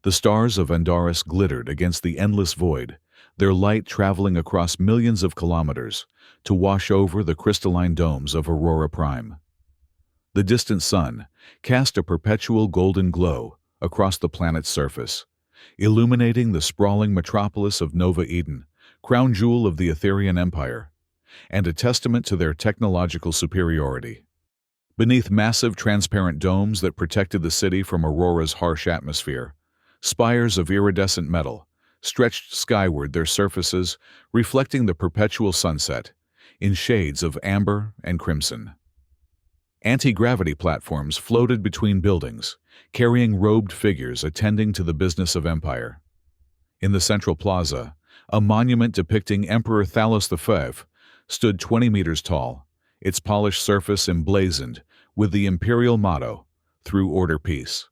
The stars of Andaris glittered against the endless void, their light traveling across millions of kilometers to wash over the crystalline domes of Aurora Prime. The distant sun cast a perpetual golden glow across the planet's surface, illuminating the sprawling metropolis of Nova Eden, crown jewel of the Etherean Empire, and a testament to their technological superiority. Beneath massive transparent domes that protected the city from Aurora's harsh atmosphere, spires of iridescent metal stretched skyward, their surfaces reflecting the perpetual sunset in shades of amber and crimson. Anti-gravity platforms floated between buildings, carrying robed figures attending to the business of empire. In the central plaza, a monument depicting Emperor Thalos V stood 20 meters tall, its polished surface emblazoned with the imperial motto, "Through order, peace.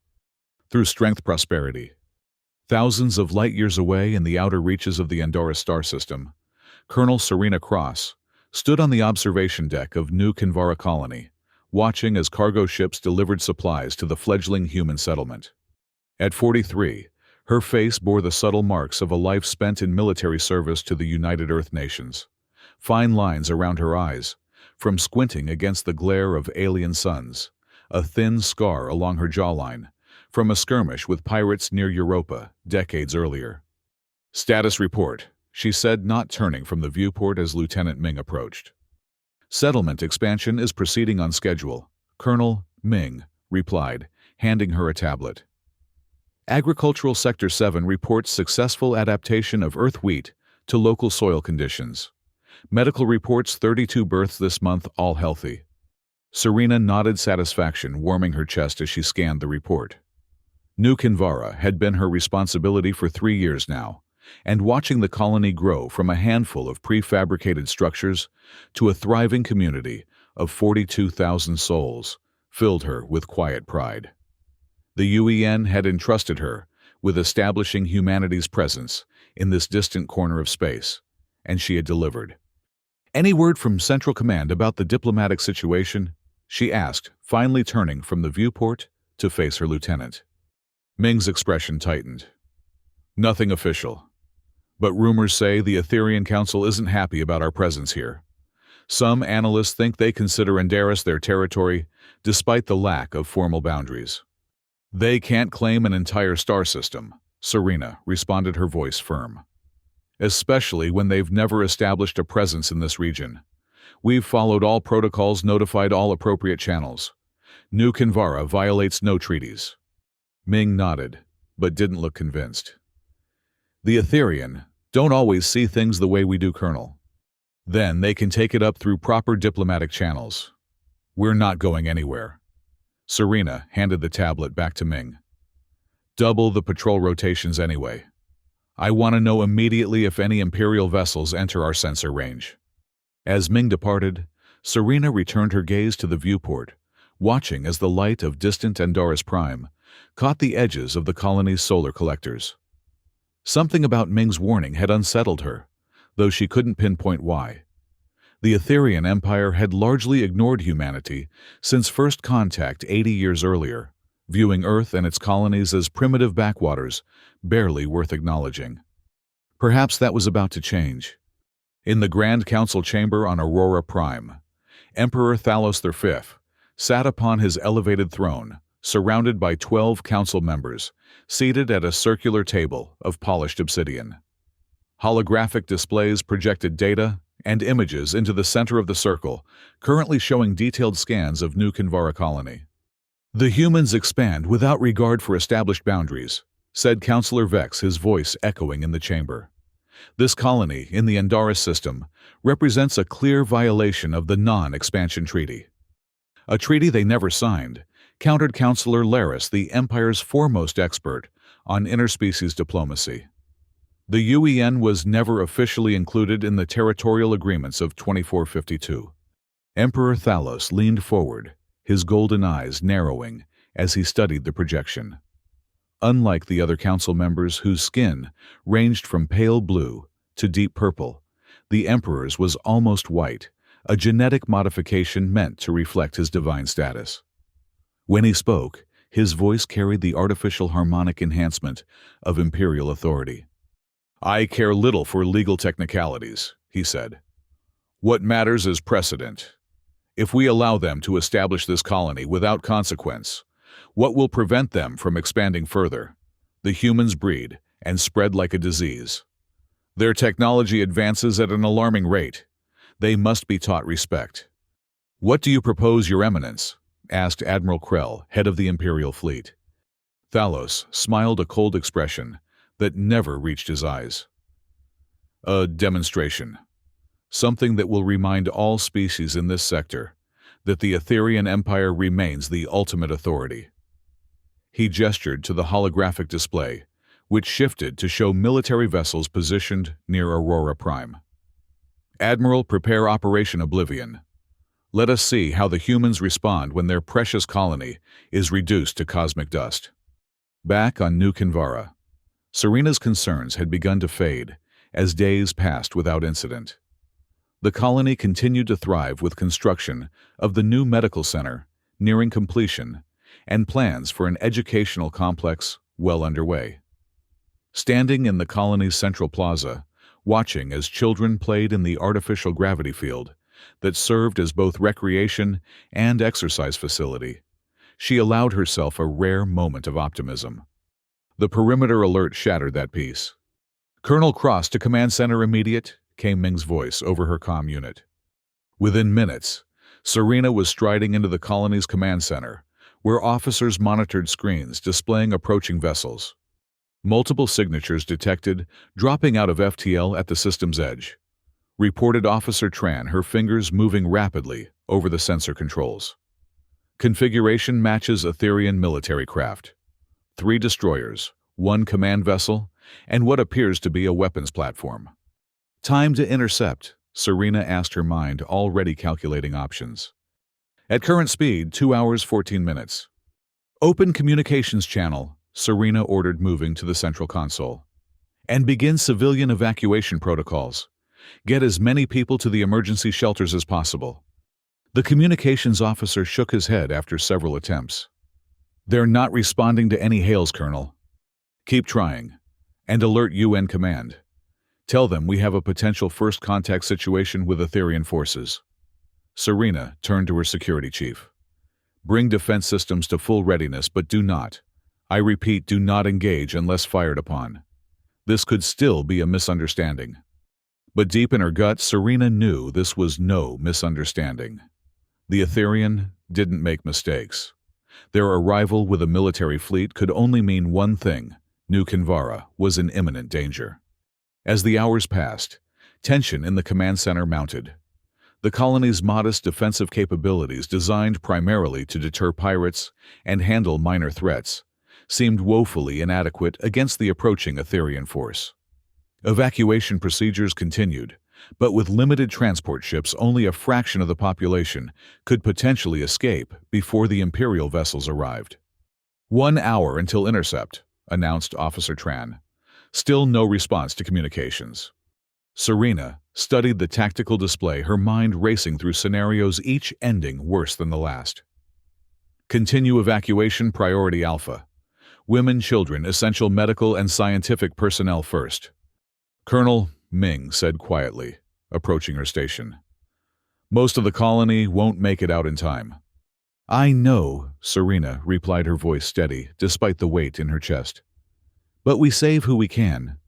Through strength, prosperity." Thousands of light-years away in the outer reaches of the Andaris star system, Colonel Serena Cross stood on the observation deck of New Kinvara colony, watching as cargo ships delivered supplies to the fledgling human settlement. At 43, her face bore the subtle marks of a life spent in military service to the United Earth Nations. Fine lines around her eyes, from squinting against the glare of alien suns, a thin scar along her jawline, from a skirmish with pirates near Europa decades earlier. "Status report," she said, not turning from the viewport as Lieutenant Ming approached. "Settlement expansion is proceeding on schedule," Colonel Ming replied, handing her a tablet. "Agricultural Sector 7 reports successful adaptation of earth wheat to local soil conditions. Medical reports 32 births this month, all healthy." Serena nodded satisfaction, warming her chest as she scanned the report. New Kinvara had been her responsibility for 3 years now, and watching the colony grow from a handful of prefabricated structures to a thriving community of 42,000 souls filled her with quiet pride. The UEN had entrusted her with establishing humanity's presence in this distant corner of space, and she had delivered. "Any word from Central Command about the diplomatic situation?" she asked, finally turning from the viewport to face her lieutenant. Ming's expression tightened. "Nothing official. But rumors say the Etherian Council isn't happy about our presence here. Some analysts think they consider Andaris their territory, despite the lack of formal boundaries." "They can't claim an entire star system," Serena responded, her voice firm. "Especially when they've never established a presence in this region. We've followed all protocols, notified all appropriate channels. New Kinvara violates no treaties." Ming nodded, but didn't look convinced. "The Etherian don't always see things the way we do, Colonel. Then they can take it up through proper diplomatic channels. We're not going anywhere." Serena handed the tablet back to Ming. "Double the patrol rotations anyway. I want to know immediately if any Imperial vessels enter our sensor range." As Ming departed, Serena returned her gaze to the viewport, watching as the light of distant Andaris Prime caught the edges of the colony's solar collectors. Something about Ming's warning had unsettled her, though she couldn't pinpoint why. The Etherian Empire had largely ignored humanity since first contact 80 years earlier, viewing Earth and its colonies as primitive backwaters, barely worth acknowledging. Perhaps that was about to change. In the Grand Council chamber on Aurora Prime, Emperor Thalos V sat upon his elevated throne, surrounded by 12 council members, seated at a circular table of polished obsidian. Holographic displays projected data and images into the center of the circle, currently showing detailed scans of New Kinvara colony. "The humans expand without regard for established boundaries," said Councillor Vex, his voice echoing in the chamber. "This colony in the Andaris system represents a clear violation of the non-expansion treaty." "A treaty they never signed," countered Councillor Laris, the Empire's foremost expert on interspecies diplomacy. "The UEN was never officially included in the territorial agreements of 2452. Emperor Thalos leaned forward, his golden eyes narrowing as he studied the projection. Unlike the other council members whose skin ranged from pale blue to deep purple, the Emperor's was almost white, a genetic modification meant to reflect his divine status. When he spoke, His voice carried the artificial harmonic enhancement of imperial authority. "I care little for legal technicalities," he said. "What matters is precedent. If we allow them to establish this colony without consequence, what will prevent them from expanding further? The humans breed and spread like a disease. Their technology advances at an alarming rate. They must be taught respect." "What do you propose, Your Eminence?" asked Admiral Krell, head of the Imperial fleet. Thalos smiled a cold expression that never reached his eyes. "A demonstration. Something that will remind all species in this sector that the Etherian Empire remains the ultimate authority." He gestured to the holographic display, which shifted to show military vessels positioned near Aurora Prime. "Admiral, prepare Operation Oblivion. Let us see how the humans respond when their precious colony is reduced to cosmic dust." Back on New Kinvara, Serena's concerns had begun to fade as days passed without incident. The colony continued to thrive with construction of the new medical center nearing completion and plans for an educational complex well underway. Standing in the colony's central plaza, watching as children played in the artificial gravity field that served as both recreation and exercise facility, she allowed herself a rare moment of optimism. The perimeter alert shattered that peace. "Colonel Cross to Command Center immediate," came Ming's voice over her comm unit. Within minutes, Serena was striding into the colony's command center, where officers monitored screens displaying approaching vessels. Multiple signatures detected dropping out of FTL at the system's edge. Reported Officer Tran, her fingers moving rapidly over the sensor controls. Configuration matches Etherian military craft. 3 destroyers, 1 command vessel, and what appears to be a weapons platform. "Time to intercept," Serena asked her mind, already calculating options. "At current speed, 2 hours 14 minutes. "Open communications channel," Serena ordered, moving to the central console. "And begin civilian evacuation protocols. Get as many people to the emergency shelters as possible." The communications officer shook his head after several attempts. "They're not responding to any hails, Colonel." "Keep trying. And alert UN Command. Tell them we have a potential first contact situation with Etherian forces." Serena turned to her security chief. "Bring defense systems to full readiness, but do not, I repeat, do not engage unless fired upon. This could still be a misunderstanding." But deep in her gut, Serena knew this was no misunderstanding. The Etherian didn't make mistakes. Their arrival with a military fleet could only mean one thing: New Kinvara was in imminent danger. As the hours passed, tension in the command center mounted. The colony's modest defensive capabilities, designed primarily to deter pirates and handle minor threats, seemed woefully inadequate against the approaching Etherian force. Evacuation procedures continued, but with limited transport ships, only a fraction of the population could potentially escape before the Imperial vessels arrived. 1 hour until intercept," announced Officer Tran. Still no response to communications. Serena studied the tactical display, her mind racing through scenarios, each ending worse than the last. "Continue evacuation, priority Alpha. Women, children, essential medical and scientific personnel first." "Colonel," Ming said quietly, approaching her station. "Most of the colony won't make it out in time." "I know," Serena replied, her voice steady despite the weight in her chest. "But we save who we can,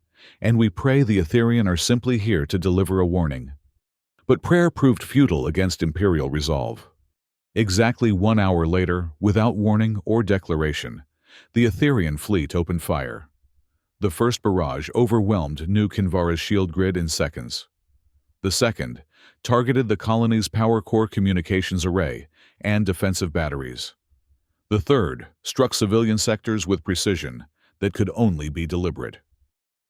and we pray the Etherian are simply here to deliver a warning." But prayer proved futile against Imperial resolve. Exactly 1 hour later, without warning or declaration, the Etherian fleet opened fire. The first barrage overwhelmed New Kinvara's shield grid in seconds. The second targeted the colony's power core communications array and defensive batteries. The third struck civilian sectors with precision that could only be deliberate.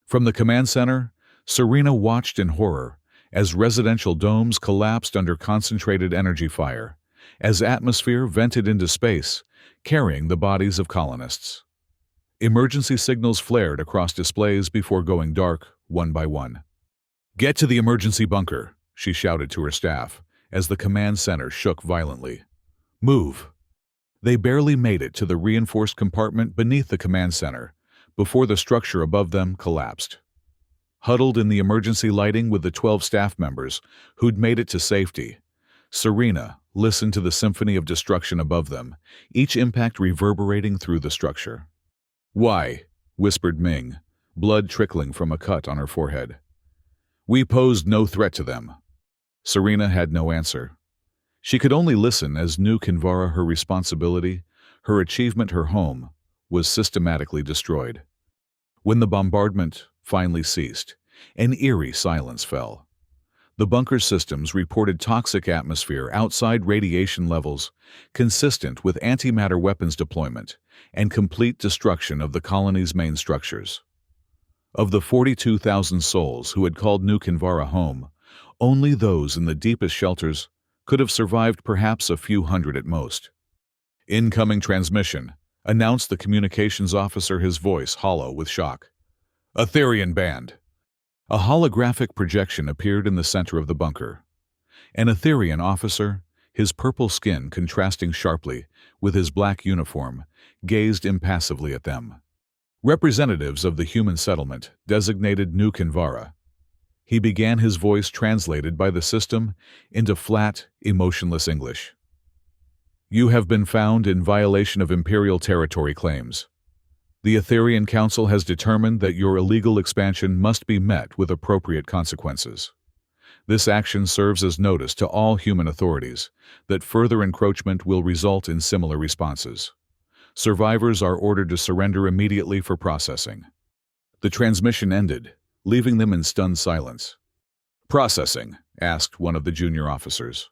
From the command center, Serena watched in horror as residential domes collapsed under concentrated energy fire, as atmosphere vented into space, carrying the bodies of colonists. Emergency signals flared across displays before going dark, one by one. "Get to the emergency bunker," she shouted to her staff, as the command center shook violently. "Move." They barely made it to the reinforced compartment beneath the command center before the structure above them collapsed. Huddled in the emergency lighting with the 12 staff members who'd made it to safety, Serena listened to the symphony of destruction above them, each impact reverberating through the structure. "Why?" whispered Ming, blood trickling from a cut on her forehead. "We posed no threat to them." Serena had no answer. She could only listen as New Kinvara, her responsibility, her achievement, her home, was systematically destroyed. When the bombardment finally ceased, an eerie silence fell. The bunker systems reported toxic atmosphere outside radiation levels, consistent with antimatter weapons deployment and complete destruction of the colony's main structures. Of the 42,000 souls who had called New Kinvara home, only those in the deepest shelters could have survived, perhaps a few hundred at most. "Incoming transmission," announced the communications officer, his voice hollow with shock. "Etherian band." A holographic projection appeared in the center of the bunker. An Etherian officer, his purple skin contrasting sharply with his black uniform, gazed impassively at them. "Representatives of the human settlement, designated New Kinvara." He began, his voice translated by the system into flat, emotionless English. "You have been found in violation of Imperial territory claims. The Etherian Council has determined that your illegal expansion must be met with appropriate consequences. This action serves as notice to all human authorities that further encroachment will result in similar responses. Survivors are ordered to surrender immediately for processing." The transmission ended, leaving them in stunned silence. "Processing?" asked one of the junior officers.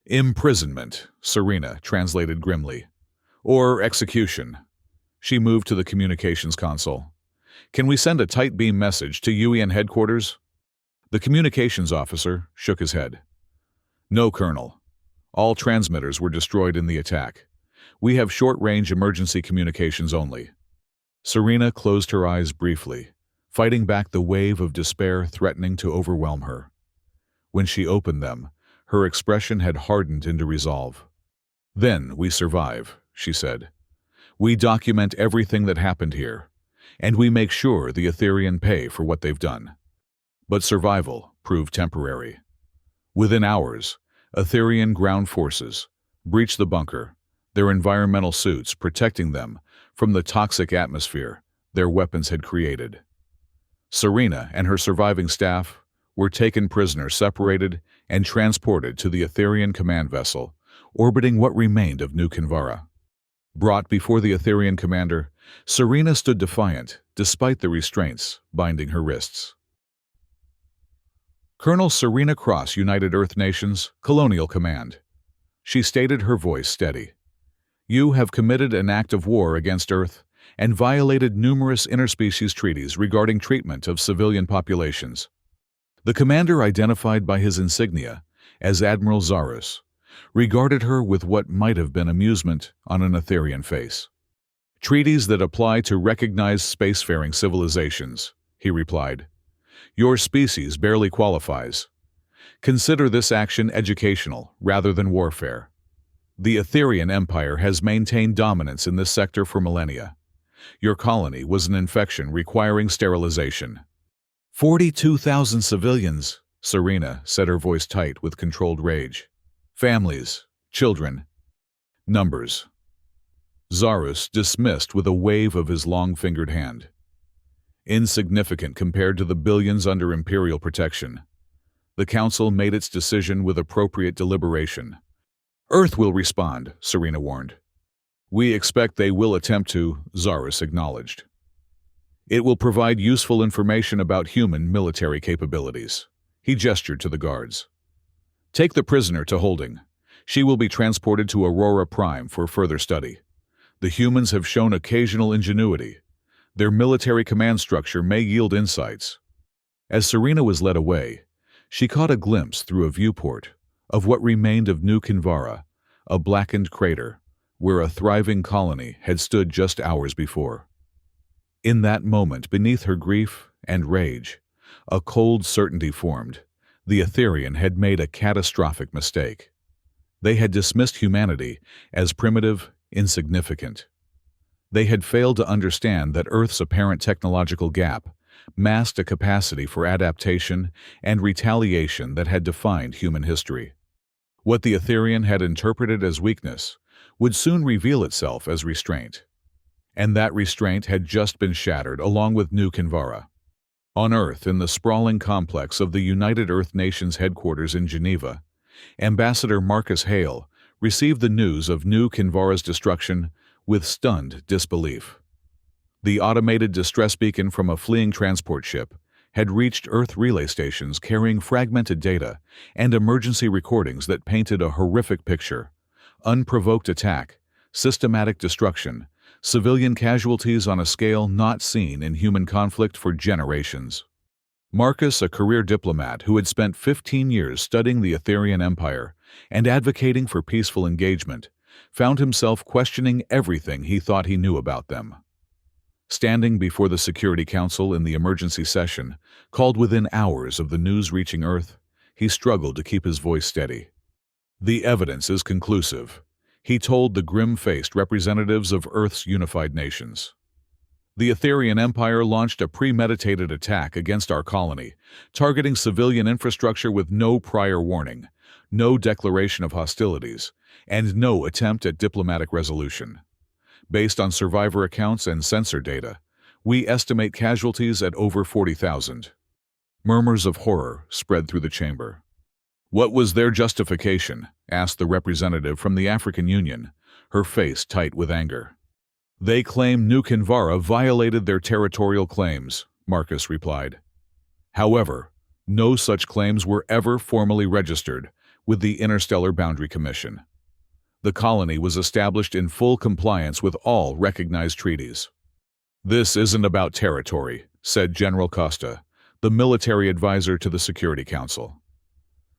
"Imprisonment," Serena translated grimly. "Or execution." She moved to the communications console. "Can we send a tight beam message to UN headquarters?" The communications officer shook his head. "No, Colonel. All transmitters were destroyed in the attack. We have short-range emergency communications only." Serena closed her eyes briefly, fighting back the wave of despair threatening to overwhelm her. When she opened them, her expression had hardened into resolve. "Then we survive," she said. "We document everything that happened here, and we make sure the Etherian pay for what they've done." But survival proved temporary. Within hours, Etherian ground forces breached the bunker, their environmental suits protecting them from the toxic atmosphere their weapons had created. Serena and her surviving staff were taken prisoner, separated, and transported to the Etherian command vessel, orbiting what remained of New Kinvara. Brought before the Etherian commander, Serena stood defiant, despite the restraints binding her wrists. "Colonel Serena Cross, United Earth Nations, Colonial Command." She stated, her voice steady. "You have committed an act of war against Earth and violated numerous interspecies treaties regarding treatment of civilian populations." The commander, identified by his insignia as Admiral Zarus, regarded her with what might have been amusement on an Etherian face. "Treaties that apply to recognized spacefaring civilizations," he replied. "Your species barely qualifies. Consider this action educational rather than warfare. The Etherian Empire has maintained dominance in this sector for millennia. Your colony was an infection requiring sterilization." 42,000 civilians, Serena said, her voice tight with controlled rage. "Families, children, numbers." Zarus dismissed with a wave of his long-fingered hand. "Insignificant compared to the billions under Imperial protection." The Council made its decision with appropriate deliberation. "Earth will respond," Serena warned. "We expect they will attempt to," Zarus acknowledged. "It will provide useful information about human military capabilities." He gestured to the guards. "Take the prisoner to holding. She will be transported to Aurora Prime for further study. The humans have shown occasional ingenuity. Their military command structure may yield insights." As Serena was led away, she caught a glimpse through a viewport of what remained of New Kinvara, a blackened crater where a thriving colony had stood just hours before. In that moment, beneath her grief and rage, a cold certainty formed. The Etherian had made a catastrophic mistake. They had dismissed humanity as primitive, insignificant. They had failed to understand that Earth's apparent technological gap masked a capacity for adaptation and retaliation that had defined human history. What the Etherian had interpreted as weakness would soon reveal itself as restraint. And that restraint had just been shattered along with New Kinvara. On Earth, in the sprawling complex of the United Earth Nations headquarters in Geneva, Ambassador Marcus Hale received the news of New Kinvara's destruction with stunned disbelief. The automated distress beacon from a fleeing transport ship had reached Earth relay stations carrying fragmented data and emergency recordings that painted a horrific picture: unprovoked attack, systematic destruction, civilian casualties on a scale not seen in human conflict for generations. Marcus, a career diplomat who had spent 15 years studying the Etherian Empire and advocating for peaceful engagement, found himself questioning everything he thought he knew about them. Standing before the Security Council in the emergency session, called within hours of the news reaching Earth, he struggled to keep his voice steady. "The evidence is conclusive," he told the grim-faced representatives of Earth's unified nations. "The Etherian Empire launched a premeditated attack against our colony, targeting civilian infrastructure with no prior warning, no declaration of hostilities, and no attempt at diplomatic resolution. Based on survivor accounts and sensor data, we estimate casualties at over 40,000. Murmurs of horror spread through the chamber. "What was their justification?" asked the representative from the African Union, her face tight with anger. "They claim New Kinvara violated their territorial claims," Marcus replied. "However, no such claims were ever formally registered with the Interstellar Boundary Commission. The colony was established in full compliance with all recognized treaties." "This isn't about territory," said General Costa, the military advisor to the Security Council.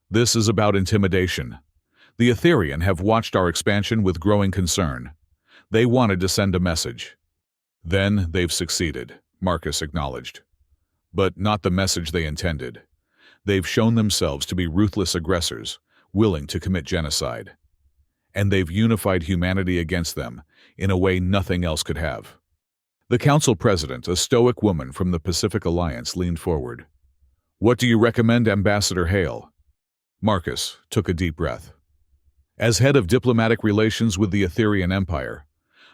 "This is about intimidation. The Etherian have watched our expansion with growing concern. They wanted to send a message. Then they've succeeded," Marcus acknowledged. "But not the message they intended. They've shown themselves to be ruthless aggressors, willing to commit genocide. And they've unified humanity against them in a way nothing else could have." The council president, a stoic woman from the Pacific Alliance, leaned forward. "What do you recommend, Ambassador Hale?" Marcus took a deep breath. "As head of diplomatic relations with the Etherian Empire,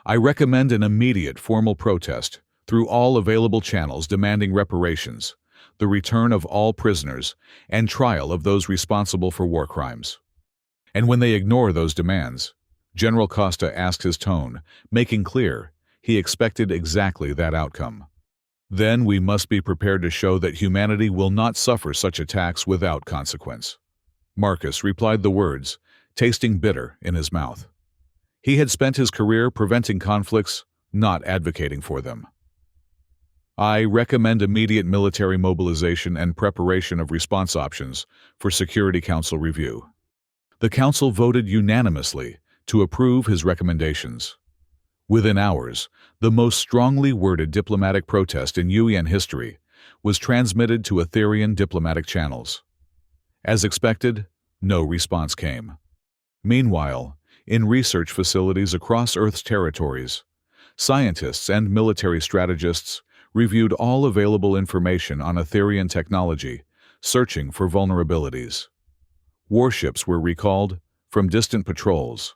I recommend an immediate formal protest through all available channels demanding reparations, the return of all prisoners, and trial of those responsible for war crimes. And when they ignore those demands," General Costa asked his tone, making clear he expected exactly that outcome, "then we must be prepared to show that humanity will not suffer such attacks without consequence." Marcus replied the words, tasting bitter in his mouth. He had spent his career preventing conflicts, not advocating for them. "I recommend immediate military mobilization and preparation of response options for Security Council review." The Council voted unanimously to approve his recommendations. Within hours, the most strongly worded diplomatic protest in UN history was transmitted to Etherian diplomatic channels. As expected, no response came. Meanwhile, in research facilities across Earth's territories, scientists and military strategists reviewed all available information on Etherian technology, searching for vulnerabilities. Warships were recalled from distant patrols.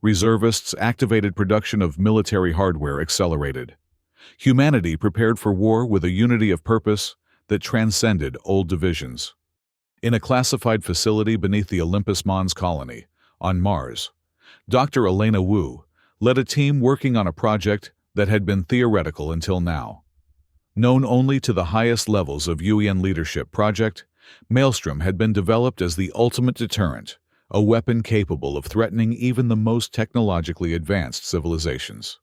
Reservists activated production of military hardware accelerated. Humanity prepared for war with a unity of purpose that transcended old divisions. In a classified facility beneath the Olympus Mons colony, on Mars, Dr. Elena Wu led a team working on a project that had been theoretical until now. Known only to the highest levels of UN leadership, Project Maelstrom had been developed as the ultimate deterrent, a weapon capable of threatening even the most technologically advanced civilizations.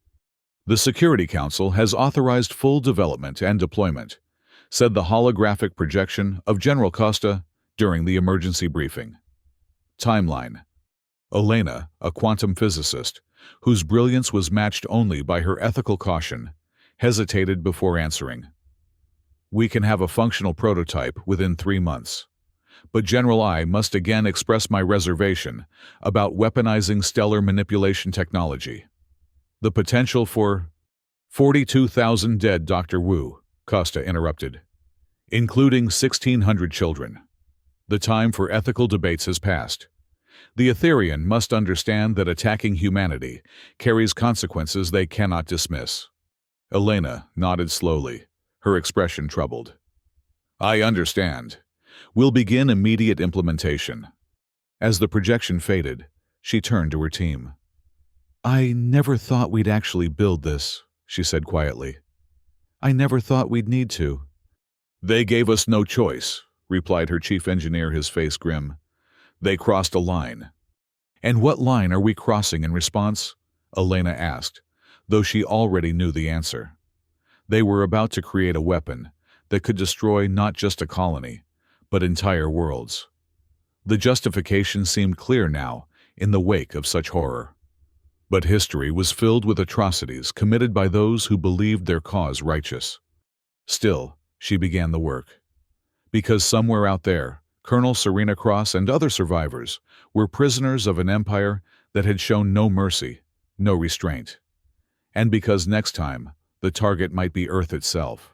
"The Security Council has authorized full development and deployment," said the holographic projection of General Costa during the emergency briefing. Timeline. Elena, a quantum physicist, whose brilliance was matched only by her ethical caution, hesitated before answering. "We can have a functional prototype within 3 months. But General, I must again express my reservation about weaponizing stellar manipulation technology." The potential for 42,000 dead, Dr. Wu, Costa interrupted, including 1,600 children. The time for ethical debates has passed. The Etherian must understand that attacking humanity carries consequences they cannot dismiss. Elena nodded slowly, her expression troubled. I understand. We'll begin immediate implementation. As the projection faded, she turned to her team. I never thought we'd actually build this, she said quietly. I never thought we'd need to. They gave us no choice, replied her chief engineer, his face grim. They crossed a line. And what line are we crossing in response? Elena asked, though she already knew the answer. They were about to create a weapon that could destroy not just a colony, but entire worlds. The justification seemed clear now in the wake of such horror. But history was filled with atrocities committed by those who believed their cause righteous. Still, she began the work. Because somewhere out there, Colonel Serena Cross and other survivors were prisoners of an empire that had shown no mercy, no restraint. And because next time, the target might be Earth itself.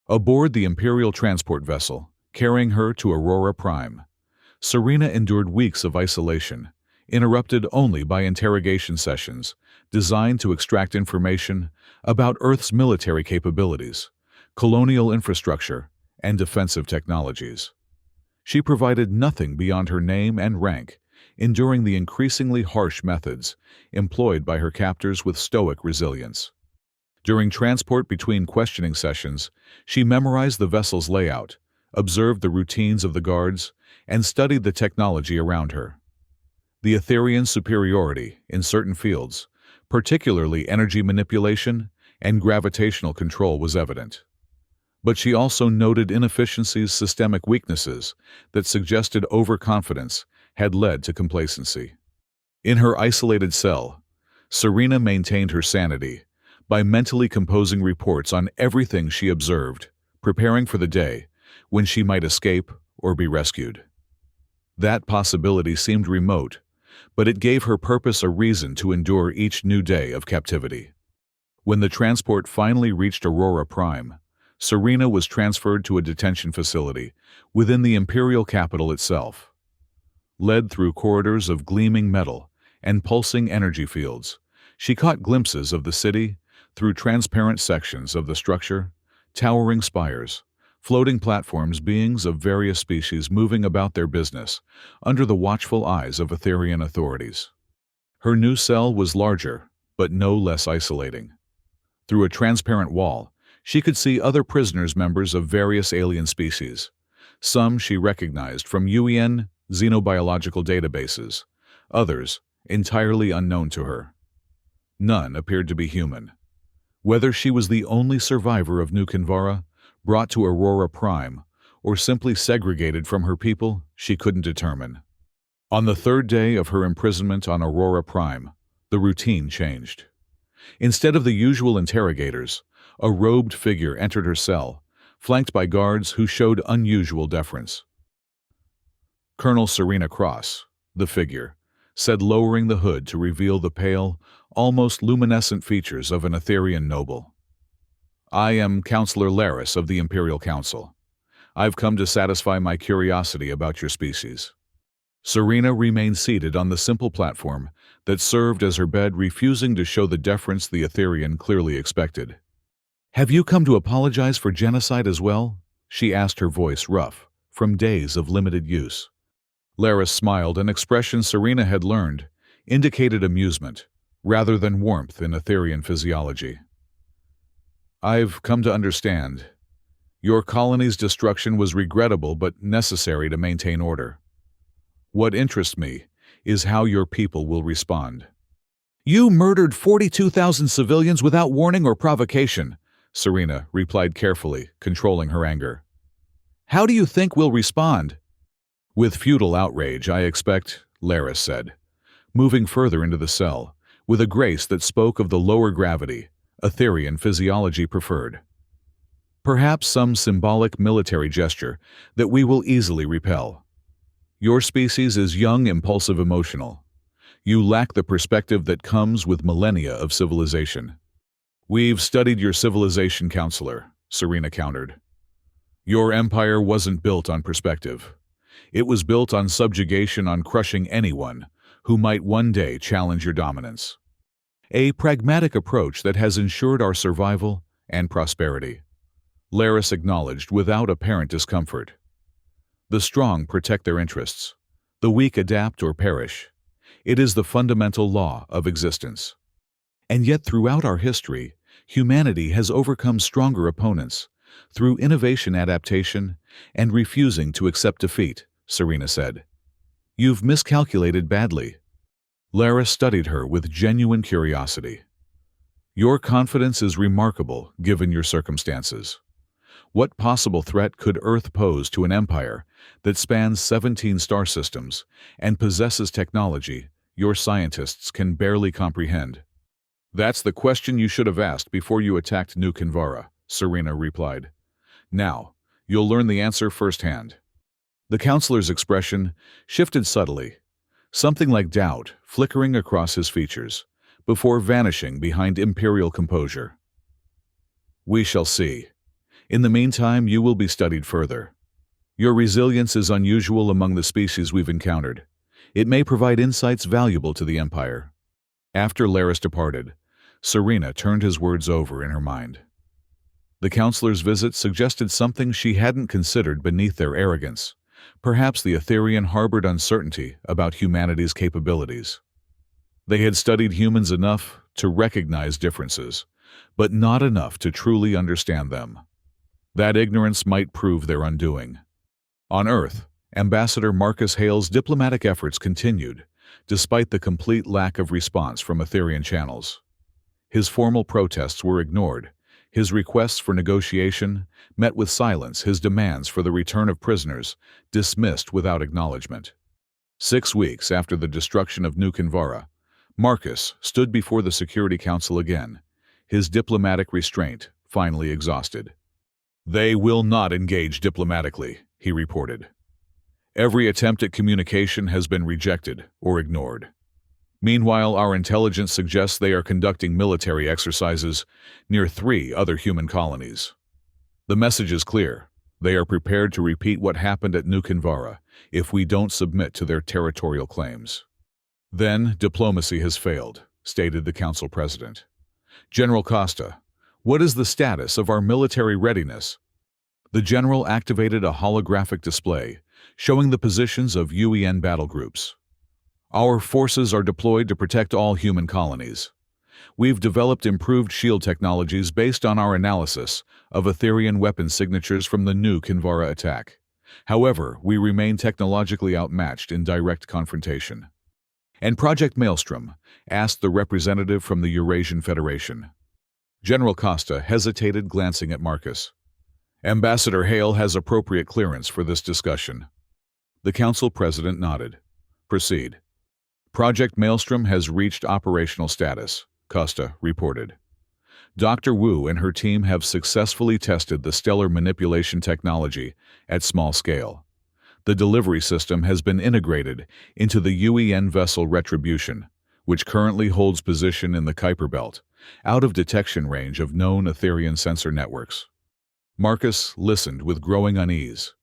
Aboard the Imperial transport vessel, carrying her to Aurora Prime, Serena endured weeks of isolation, interrupted only by interrogation sessions designed to extract information about Earth's military capabilities, colonial infrastructure, and defensive technologies. She provided nothing beyond her name and rank, enduring the increasingly harsh methods employed by her captors with stoic resilience. During transport between questioning sessions, she memorized the vessel's layout, observed the routines of the guards, and studied the technology around her. The Etherian superiority in certain fields, particularly energy manipulation and gravitational control, was evident. But she also noted inefficiencies, systemic weaknesses that suggested overconfidence had led to complacency. In her isolated cell, Serena maintained her sanity by mentally composing reports on everything she observed, preparing for the day when she might escape or be rescued. That possibility seemed remote, but it gave her purpose, a reason to endure each new day of captivity. When the transport finally reached Aurora Prime, Serena was transferred to a detention facility within the Imperial capital itself. Led through corridors of gleaming metal and pulsing energy fields, she caught glimpses of the city through transparent sections of the structure, towering spires, floating platforms, beings of various species moving about their business under the watchful eyes of Etherian authorities. Her new cell was larger, but no less isolating. Through a transparent wall, she could see other prisoners, members of various alien species. Some she recognized from UN xenobiological databases, others entirely unknown to her. None appeared to be human. Whether she was the only survivor of New Kinvara, brought to Aurora Prime, or simply segregated from her people, she couldn't determine. On the third day of her imprisonment on Aurora Prime, the routine changed. Instead of the usual interrogators, a robed figure entered her cell, flanked by guards who showed unusual deference. Colonel Serena Cross, the figure, said, lowering the hood to reveal the pale, almost luminescent features of an Etherian noble. I am Counselor Laris of the Imperial Council. I've come to satisfy my curiosity about your species. Serena remained seated on the simple platform that served as her bed, refusing to show the deference the Etherian clearly expected. Have you come to apologize for genocide as well? She asked, her voice rough, from days of limited use. Laris smiled, an expression Serena had learned, indicated amusement, rather than warmth in Etherian physiology. I've come to understand. Your colony's destruction was regrettable but necessary to maintain order. What interests me is how your people will respond. You murdered 42,000 civilians without warning or provocation, Serena replied carefully, controlling her anger. How do you think we'll respond? With futile outrage, I expect, Laris said, moving further into the cell, with a grace that spoke of the lower gravity Etherian physiology preferred. Perhaps some symbolic military gesture that we will easily repel. Your species is young, impulsive, emotional. You lack the perspective that comes with millennia of civilization. We've studied your civilization, counselor, Serena countered. Your empire wasn't built on perspective. It was built on subjugation, on crushing anyone who might one day challenge your dominance. A pragmatic approach that has ensured our survival and prosperity. Laris acknowledged without apparent discomfort. The strong protect their interests. The weak adapt or perish. It is the fundamental law of existence. And yet throughout our history, humanity has overcome stronger opponents through innovation, adaptation, and refusing to accept defeat, Serena said. You've miscalculated badly. Laris studied her with genuine curiosity. Your confidence is remarkable given your circumstances. What possible threat could Earth pose to an empire that spans 17 star systems and possesses technology your scientists can barely comprehend? That's the question you should have asked before you attacked New Kinvara, Serena replied. Now, you'll learn the answer firsthand. The counselor's expression shifted subtly, something like doubt flickering across his features, before vanishing behind imperial composure. We shall see. In the meantime, you will be studied further. Your resilience is unusual among the species we've encountered. It may provide insights valuable to the Empire. After Laris departed, Serena turned his words over in her mind. The counselor's visit suggested something she hadn't considered beneath their arrogance. Perhaps the Etherian harbored uncertainty about humanity's capabilities. They had studied humans enough to recognize differences, but not enough to truly understand them. That ignorance might prove their undoing. On Earth, Ambassador Marcus Hale's diplomatic efforts continued, despite the complete lack of response from Etherian channels. His formal protests were ignored. His requests for negotiation met with silence, his demands for the return of prisoners dismissed without acknowledgement. 6 weeks after the destruction of New Kinvara, Marcus stood before the Security Council again, his diplomatic restraint finally exhausted. They will not engage diplomatically, he reported. Every attempt at communication has been rejected or ignored. Meanwhile, our intelligence suggests they are conducting military exercises near 3 other human colonies. The message is clear. They are prepared to repeat what happened at New Kinvara if we don't submit to their territorial claims. Then diplomacy has failed, stated the Council President. General Costa, what is the status of our military readiness? The General activated a holographic display showing the positions of UEN battle groups. Our forces are deployed to protect all human colonies. We've developed improved shield technologies based on our analysis of Etherian weapon signatures from the New Kinvara attack. However, we remain technologically outmatched in direct confrontation. And Project Maelstrom asked the representative from the Eurasian Federation. General Costa hesitated, glancing at Marcus. Ambassador Hale has appropriate clearance for this discussion. The Council President nodded. Proceed. Project Maelstrom has reached operational status, Costa reported. Dr. Wu and her team have successfully tested the stellar manipulation technology at small scale. The delivery system has been integrated into the UEN vessel Retribution, which currently holds position in the Kuiper Belt, out of detection range of known Etherian sensor networks. Marcus listened with growing unease.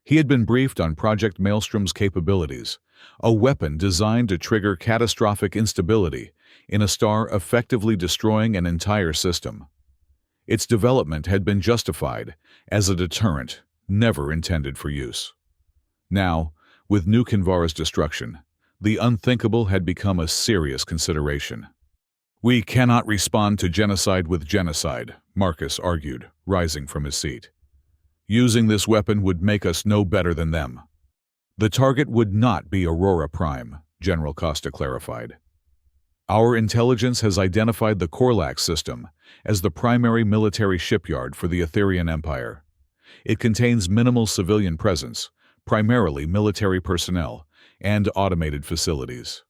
He had been briefed on Project Maelstrom's capabilities, a weapon designed to trigger catastrophic instability in a star, effectively destroying an entire system. Its development had been justified as a deterrent, never intended for use. Now, with New Kinvara's destruction, the unthinkable had become a serious consideration. We cannot respond to genocide with genocide, Marcus argued, rising from his seat. Using this weapon would make us no better than them. The target would not be Aurora Prime, General Costa clarified. Our intelligence has identified the Korlax system as the primary military shipyard for the Etherian Empire. It contains minimal civilian presence, primarily military personnel, and automated facilities.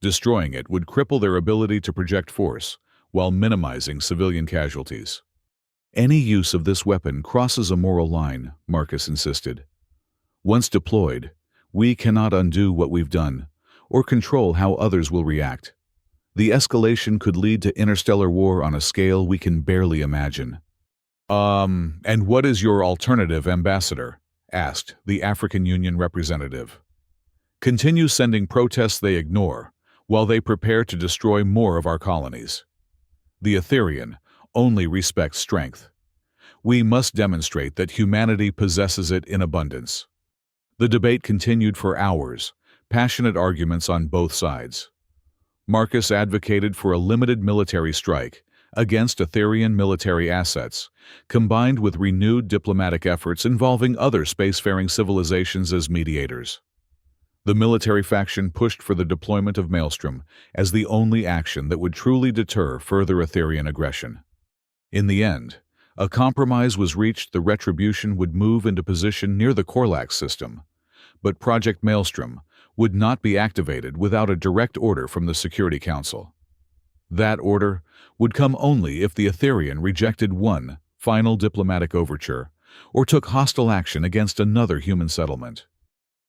Destroying it would cripple their ability to project force while minimizing civilian casualties. Any use of this weapon crosses a moral line, Marcus insisted. Once deployed, we cannot undo what we've done or control how others will react. The escalation could lead to interstellar war on a scale we can barely imagine. And what is your alternative, Ambassador? Asked the African Union representative. Continue sending protests they ignore, while they prepare to destroy more of our colonies. The Etherian only respects strength. We must demonstrate that humanity possesses it in abundance. The debate continued for hours, passionate arguments on both sides. Marcus advocated for a limited military strike against Etherian military assets, combined with renewed diplomatic efforts involving other spacefaring civilizations as mediators. The military faction pushed for the deployment of Maelstrom as the only action that would truly deter further Etherian aggression. In the end, a compromise was reached. The Retribution would move into position near the Korlax system, but Project Maelstrom would not be activated without a direct order from the Security Council. That order would come only if the Etherian rejected one final diplomatic overture or took hostile action against another human settlement.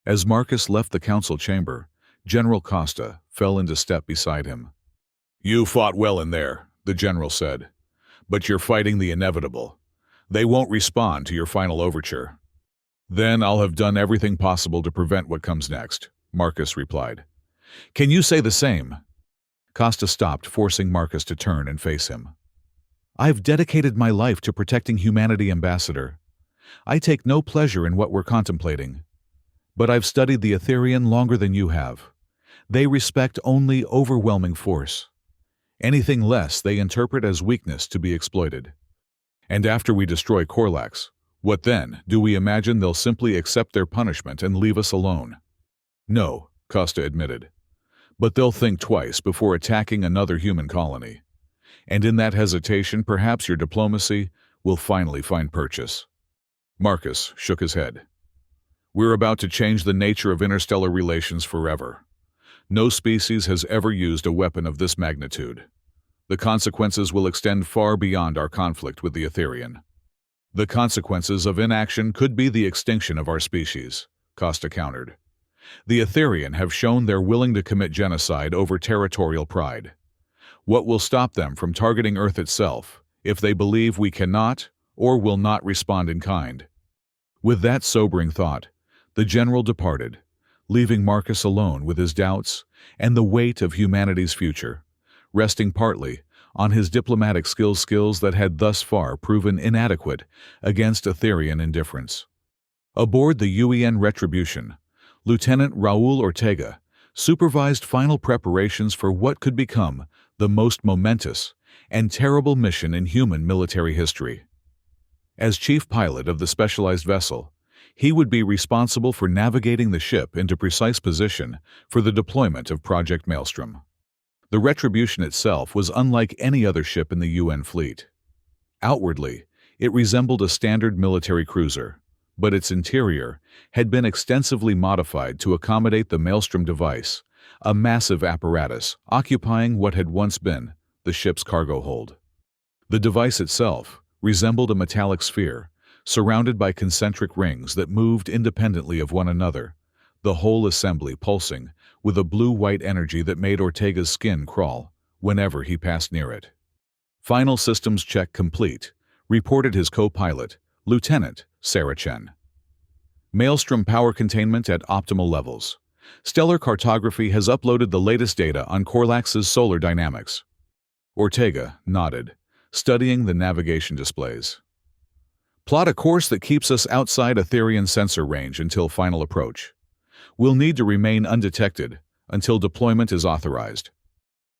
As Marcus left the council chamber, General Costa fell into step beside him. "You fought well in there," the general said, "but you're fighting the inevitable. They won't respond to your final overture." "Then I'll have done everything possible to prevent what comes next," Marcus replied. "Can you say the same?" Costa stopped, forcing Marcus to turn and face him. "I've dedicated my life to protecting humanity, Ambassador. I take no pleasure in what we're contemplating. But I've studied the Etherian longer than you have. They respect only overwhelming force. Anything less they interpret as weakness to be exploited. And after we destroy Korlax, what then? Do we imagine they'll simply accept their punishment and leave us alone?" "No," Costa admitted. "But they'll think twice before attacking another human colony. And in that hesitation, perhaps your diplomacy will finally find purchase." Marcus shook his head. "We're about to change the nature of interstellar relations forever. No species has ever used a weapon of this magnitude. The consequences will extend far beyond our conflict with the Etherian." "The consequences of inaction could be the extinction of our species," Costa countered. "The Etherian have shown they're willing to commit genocide over territorial pride. What will stop them from targeting Earth itself if they believe we cannot or will not respond in kind?" With that sobering thought, the general departed, leaving Marcus alone with his doubts and the weight of humanity's future, resting partly on his diplomatic skills that had thus far proven inadequate against Etherian indifference. Aboard the UEN Retribution, Lieutenant Raul Ortega supervised final preparations for what could become the most momentous and terrible mission in human military history. As chief pilot of the specialized vessel, he would be responsible for navigating the ship into precise position for the deployment of Project Maelstrom. The Retribution itself was unlike any other ship in the UN fleet. Outwardly, it resembled a standard military cruiser, but its interior had been extensively modified to accommodate the Maelstrom device, a massive apparatus occupying what had once been the ship's cargo hold. The device itself resembled a metallic sphere, surrounded by concentric rings that moved independently of one another, the whole assembly pulsing with a blue-white energy that made Ortega's skin crawl whenever he passed near it. "Final systems check complete," reported his co-pilot, Lieutenant Sarah Chen. "Maelstrom power containment at optimal levels. Stellar cartography has uploaded the latest data on Korlax's solar dynamics." Ortega nodded, studying the navigation displays. "Plot a course that keeps us outside Etherian sensor range until final approach. We'll need to remain undetected until deployment is authorized."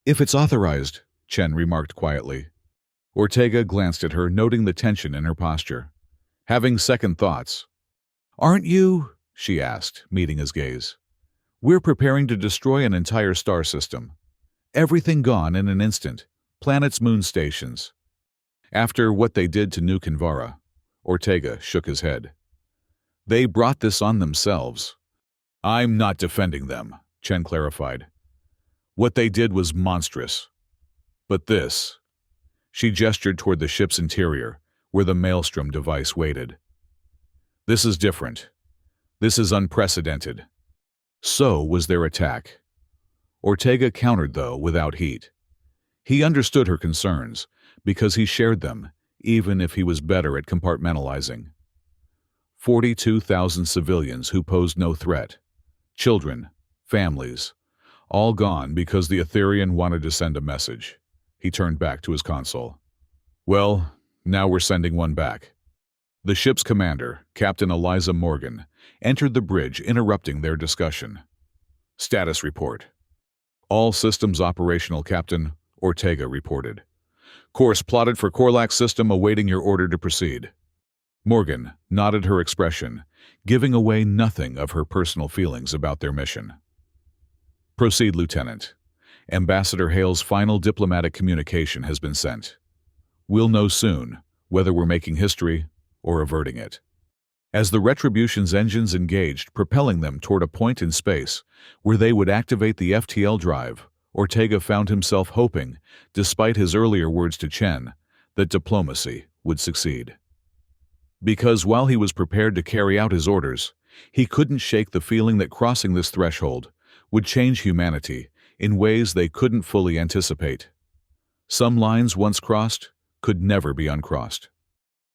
"If it's authorized," Chen remarked quietly. Ortega glanced at her, noting the tension in her posture. Having second thoughts. "Aren't you?" she asked, meeting his gaze. "We're preparing to destroy an entire star system. Everything gone in an instant, planets, moon stations. After what they did to New Kinvara." Ortega shook his head. "They brought this on themselves." "I'm not defending them," Chen clarified. "What they did was monstrous. But this..." She gestured toward the ship's interior, where the Maelstrom device waited. "This is different. This is unprecedented." So was their attack. Ortega countered, though, without heat. He understood her concerns, because he shared them, even if he was better at compartmentalizing. 42,000 civilians who posed no threat. Children, families, all gone because the Etherian wanted to send a message. He turned back to his console. Well, now we're sending one back. The ship's commander, Captain Eliza Morgan, entered the bridge, interrupting their discussion. Status report. All systems operational, Captain, Ortega reported. Course plotted for Korlak system, awaiting your order to proceed. Morgan nodded, her expression giving away nothing of her personal feelings about their mission. Proceed, Lieutenant. Ambassador Hale's final diplomatic communication has been sent. We'll know soon whether we're making history or averting it. As the Retribution's engines engaged, propelling them toward a point in space where they would activate the FTL drive, Ortega found himself hoping, despite his earlier words to Chen, that diplomacy would succeed. Because while he was prepared to carry out his orders, he couldn't shake the feeling that crossing this threshold would change humanity in ways they couldn't fully anticipate. Some lines once crossed could never be uncrossed.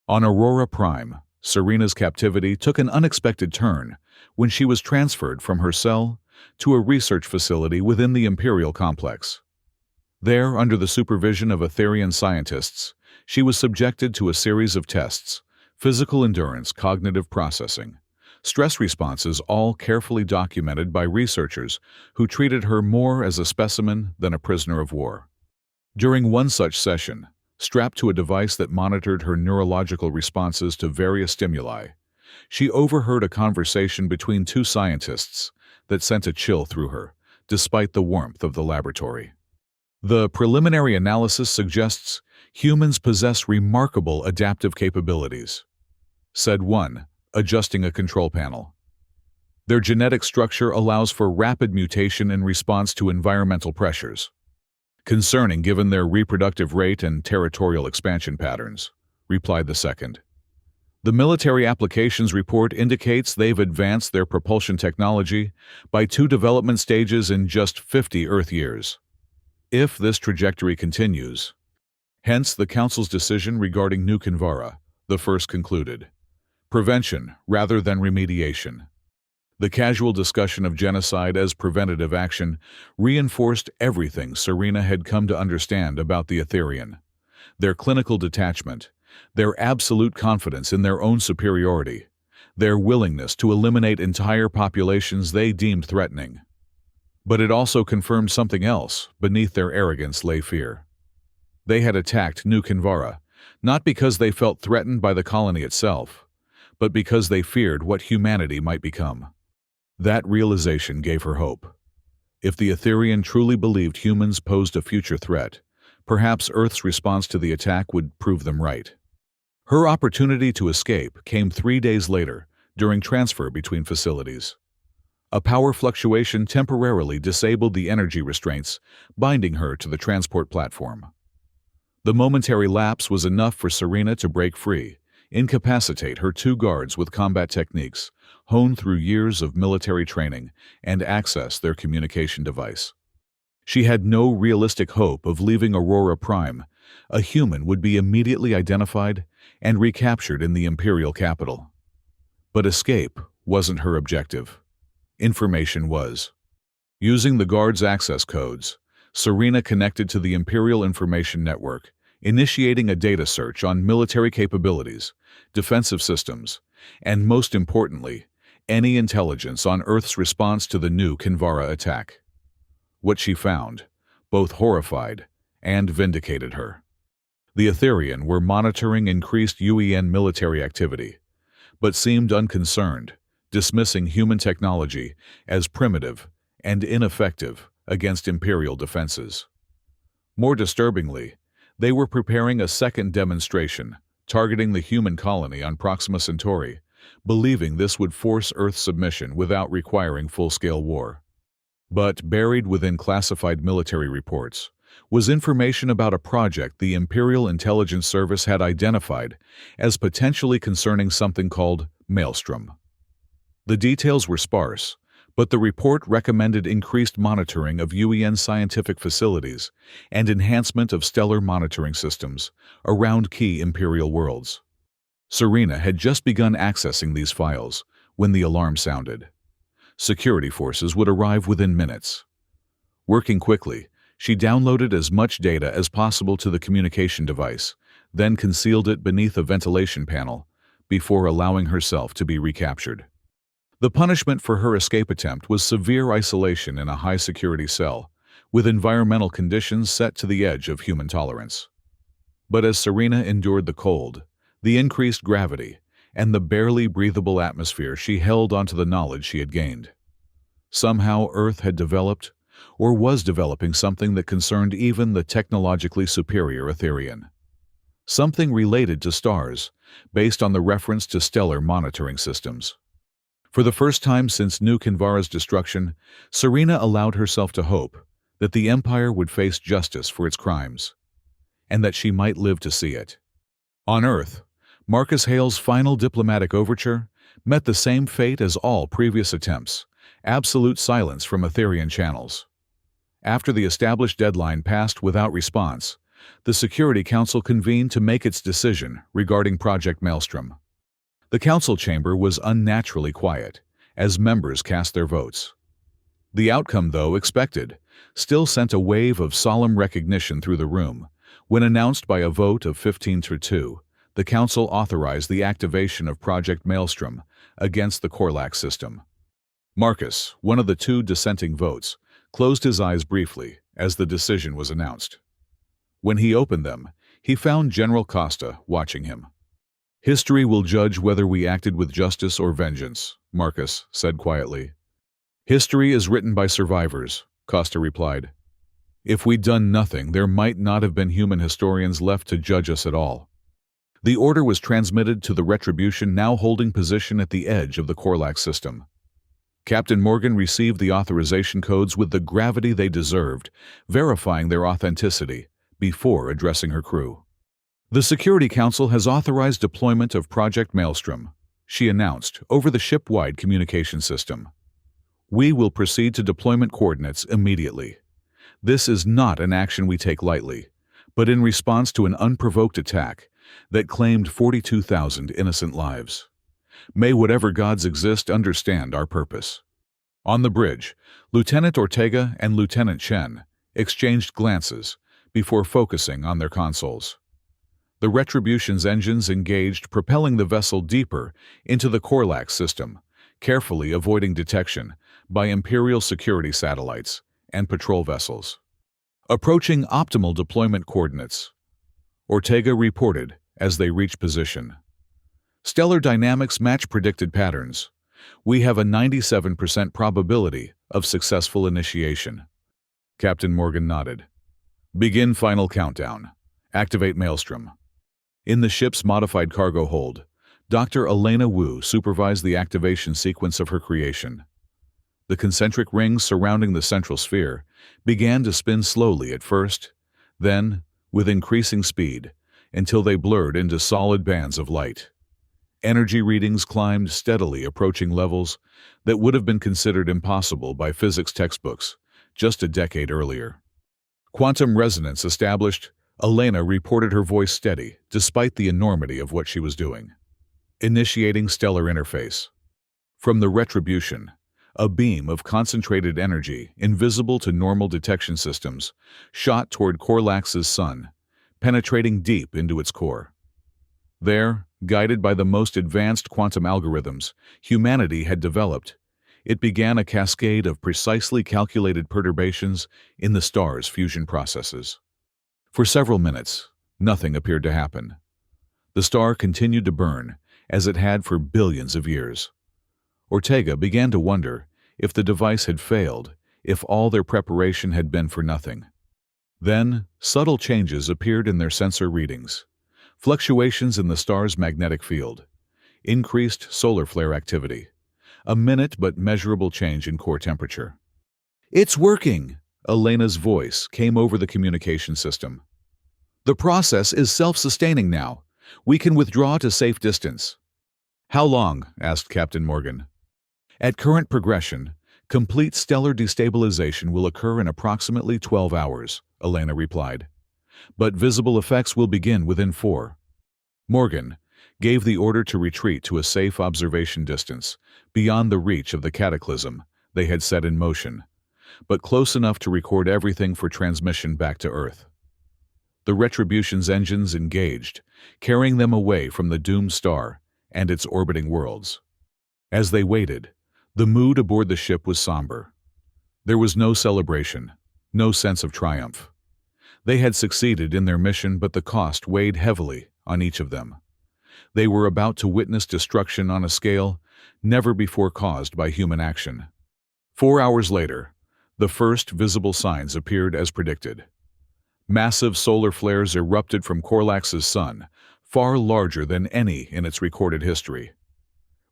On Aurora Prime, Serena's captivity took an unexpected turn when she was transferred from her cell to a research facility within the Imperial complex. There, under the supervision of Etherian scientists, she was subjected to a series of tests: physical endurance, cognitive processing, stress responses, all carefully documented by researchers who treated her more as a specimen than a prisoner of war. During one such session, strapped to a device that monitored her neurological responses to various stimuli, she overheard a conversation between two scientists that sent a chill through her, despite the warmth of the laboratory. The preliminary analysis suggests humans possess remarkable adaptive capabilities, said one, adjusting a control panel. Their genetic structure allows for rapid mutation in response to environmental pressures. Concerning given their reproductive rate and territorial expansion patterns, replied the second. The military applications report indicates they've advanced their propulsion technology by 2 development stages in just 50 Earth years. If this trajectory continues, hence the Council's decision regarding New Kinvara, the first concluded. Prevention rather than remediation. The casual discussion of genocide as preventative action reinforced everything Serena had come to understand about the Etherian. Their clinical detachment, their absolute confidence in their own superiority, their willingness to eliminate entire populations they deemed threatening. But it also confirmed something else. Beneath their arrogance lay fear. They had attacked New Kinvara, not because they felt threatened by the colony itself, but because they feared what humanity might become. That realization gave her hope. If the Etherian truly believed humans posed a future threat, perhaps Earth's response to the attack would prove them right. Her opportunity to escape came 3 days later, during transfer between facilities. A power fluctuation temporarily disabled the energy restraints binding her to the transport platform. The momentary lapse was enough for Serena to break free, incapacitate her 2 guards with combat techniques honed through years of military training, and access their communication device. She had no realistic hope of leaving Aurora Prime. A human would be immediately identified and recaptured in the Imperial capital. But escape wasn't her objective. Information was. Using the guards' access codes, Serena connected to the Imperial Information Network, initiating a data search on military capabilities, defensive systems, and most importantly, any intelligence on Earth's response to the New Kinvara attack. What she found both horrified and vindicated her. The Etherian were monitoring increased UEN military activity, but seemed unconcerned, dismissing human technology as primitive and ineffective against Imperial defenses. More disturbingly, they were preparing a second demonstration, targeting the human colony on Proxima Centauri, believing this would force Earth's submission without requiring full-scale war. But buried within classified military reports was information about a project the Imperial Intelligence Service had identified as potentially concerning something called Maelstrom. The details were sparse, But the report recommended increased monitoring of UEN scientific facilities and enhancement of stellar monitoring systems around key Imperial worlds. Serena had just begun accessing these files when the alarm sounded. Security forces would arrive within minutes. Working quickly, she downloaded as much data as possible to the communication device, then concealed it beneath a ventilation panel before allowing herself to be recaptured. The punishment for her escape attempt was severe isolation in a high-security cell, with environmental conditions set to the edge of human tolerance. But as Serena endured the cold, the increased gravity, and the barely breathable atmosphere, she held onto the knowledge she had gained. Somehow Earth had developed, or was developing, something that concerned even the technologically superior Etherian. Something related to stars, based on the reference to stellar monitoring systems. For the first time since New Kinvara's destruction, Serena allowed herself to hope that the Empire would face justice for its crimes, and that she might live to see it. On Earth, Marcus Hale's final diplomatic overture met the same fate as all previous attempts: absolute silence from Etherian channels. After the established deadline passed without response, the Security Council convened to make its decision regarding Project Maelstrom. The council chamber was unnaturally quiet as members cast their votes. The outcome, though expected, still sent a wave of solemn recognition through the room when, announced by a vote of 15-2, the council authorized the activation of Project Maelstrom against the Korlax system. Marcus, one of the two dissenting votes, closed his eyes briefly as the decision was announced. When he opened them, he found General Costa watching him. "History will judge whether we acted with justice or vengeance," Marcus said quietly. "History is written by survivors," Costa replied. "If we'd done nothing, there might not have been human historians left to judge us at all." The order was transmitted to the Retribution, now holding position at the edge of the Korlax system. Captain Morgan received the authorization codes with the gravity they deserved, verifying their authenticity before addressing her crew. "The Security Council has authorized deployment of Project Maelstrom," she announced over the ship-wide communication system. "We will proceed to deployment coordinates immediately. This is not an action we take lightly, but in response to an unprovoked attack that claimed 42,000 innocent lives. May whatever gods exist understand our purpose." On the bridge, Lieutenant Ortega and Lieutenant Chen exchanged glances before focusing on their consoles. The Retribution's engines engaged, propelling the vessel deeper into the Korlax system, carefully avoiding detection by Imperial security satellites and patrol vessels. "Approaching optimal deployment coordinates," Ortega reported as they reached position. "Stellar dynamics match predicted patterns. We have a 97% probability of successful initiation." Captain Morgan nodded. "Begin final countdown. Activate Maelstrom." In the ship's modified cargo hold, Dr. Elena Wu supervised the activation sequence of her creation. The concentric rings surrounding the central sphere began to spin slowly at first, then, with increasing speed, until they blurred into solid bands of light. Energy readings climbed steadily, approaching levels that would have been considered impossible by physics textbooks just a decade earlier. Quantum resonance established, Elena reported, her voice steady despite the enormity of what she was doing. Initiating stellar interface. From the Retribution, a beam of concentrated energy, invisible to normal detection systems, shot toward Korlax's sun, penetrating deep into its core. There, guided by the most advanced quantum algorithms humanity had developed, it began a cascade of precisely calculated perturbations in the star's fusion processes. For several minutes, nothing appeared to happen. The star continued to burn, as it had for billions of years. Ortega began to wonder if the device had failed, if all their preparation had been for nothing. Then, subtle changes appeared in their sensor readings. Fluctuations in the star's magnetic field, increased solar flare activity, a minute but measurable change in core temperature. "It's working!" Elena's voice came over the communication system. "The process is self-sustaining now. We can withdraw to safe distance." "How long?" asked Captain Morgan. "At current progression, Complete stellar destabilization will occur in approximately 12 hours, Elena replied. But visible effects will begin within 4. Morgan gave the order to retreat to a safe observation distance, beyond the reach of the cataclysm they had set in motion, but close enough to record everything for transmission back to Earth. The Retribution's engines engaged, carrying them away from the doomed star and its orbiting worlds. As they waited, the mood aboard the ship was somber. There was no celebration, no sense of triumph. They had succeeded in their mission, but the cost weighed heavily on each of them. They were about to witness destruction on a scale never before caused by human action. 4 hours later, the first visible signs appeared as predicted. Massive solar flares erupted from Korlax's sun, far larger than any in its recorded history.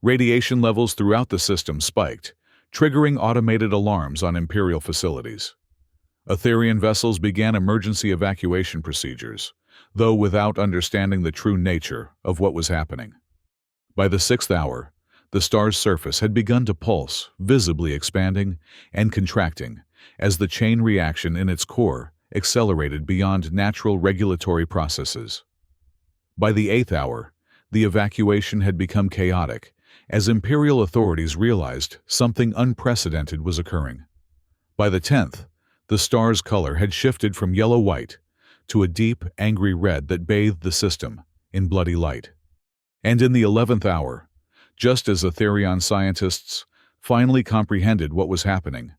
Radiation levels throughout the system spiked, triggering automated alarms on Imperial facilities. Etherian vessels began emergency evacuation procedures, though without understanding the true nature of what was happening. By the 6th hour, the star's surface had begun to pulse, visibly expanding and contracting, as the chain reaction in its core accelerated beyond natural regulatory processes. By the 8th hour, the evacuation had become chaotic, as Imperial authorities realized something unprecedented was occurring. By the 10th, the star's color had shifted from yellow-white to a deep, angry red that bathed the system in bloody light. And in the 11th hour, just as Etherian scientists finally comprehended what was happening,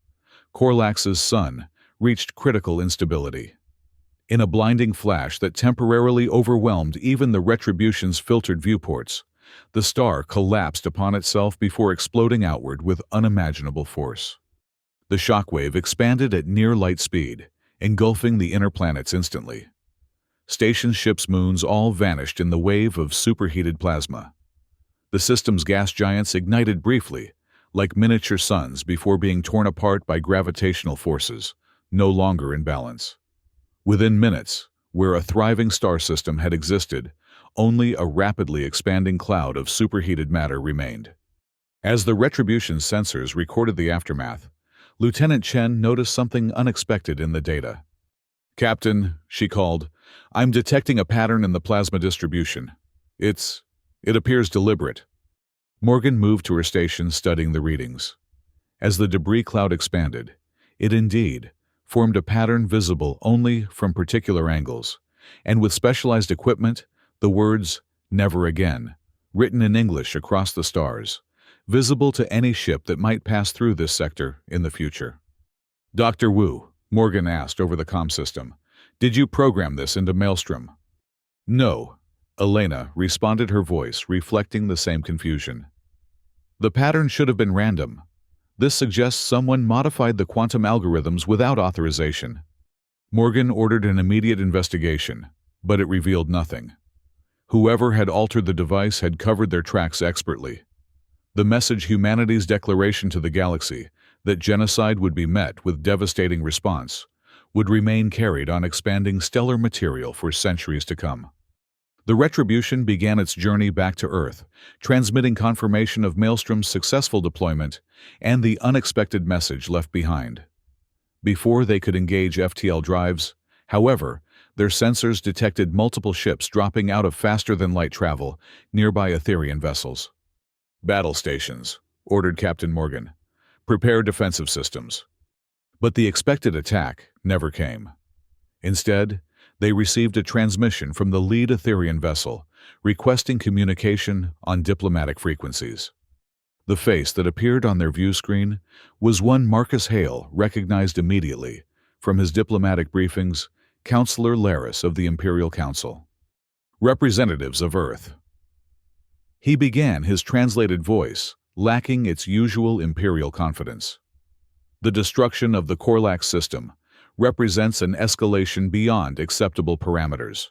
Korlax's sun reached critical instability. In a blinding flash that temporarily overwhelmed even the Retribution's filtered viewports, the star collapsed upon itself before exploding outward with unimaginable force. The shockwave expanded at near light speed, engulfing the inner planets instantly. Station ships' moons all vanished in the wave of superheated plasma. The system's gas giants ignited briefly, like miniature suns before being torn apart by gravitational forces, no longer in balance. Within minutes, where a thriving star system had existed, only a rapidly expanding cloud of superheated matter remained. As the Retribution sensors recorded the aftermath, Lieutenant Chen noticed something unexpected in the data. "Captain," she called, "I'm detecting a pattern in the plasma distribution. It appears deliberate." Morgan moved to her station, studying the readings. As the debris cloud expanded, it indeed formed a pattern visible only from particular angles, and with specialized equipment, the words, "Never again," written in English across the stars, visible to any ship that might pass through this sector in the future. "Dr. Wu," Morgan asked over the comm system, "did you program this into Maelstrom?" "No," Elena responded, her voice reflecting the same confusion. "The pattern should have been random. This suggests someone modified the quantum algorithms without authorization." Morgan ordered an immediate investigation, but it revealed nothing. Whoever had altered the device had covered their tracks expertly. The message, humanity's declaration to the galaxy that genocide would be met with devastating response, would remain carried on expanding stellar material for centuries to come. The Retribution began its journey back to Earth, transmitting confirmation of Maelstrom's successful deployment and the unexpected message left behind. Before they could engage FTL drives, however, their sensors detected multiple ships dropping out of faster-than-light travel nearby Etherian vessels. "Battle stations," ordered Captain Morgan. "Prepare defensive systems." But the expected attack never came. Instead, they received a transmission from the lead Etherian vessel, requesting communication on diplomatic frequencies. The face that appeared on their view screen was one Marcus Hale recognized immediately from his diplomatic briefings, Counselor Laris of the Imperial Council. "Representatives of Earth." He began, his translated voice lacking its usual Imperial confidence. "The destruction of the Korlax system represents an escalation beyond acceptable parameters.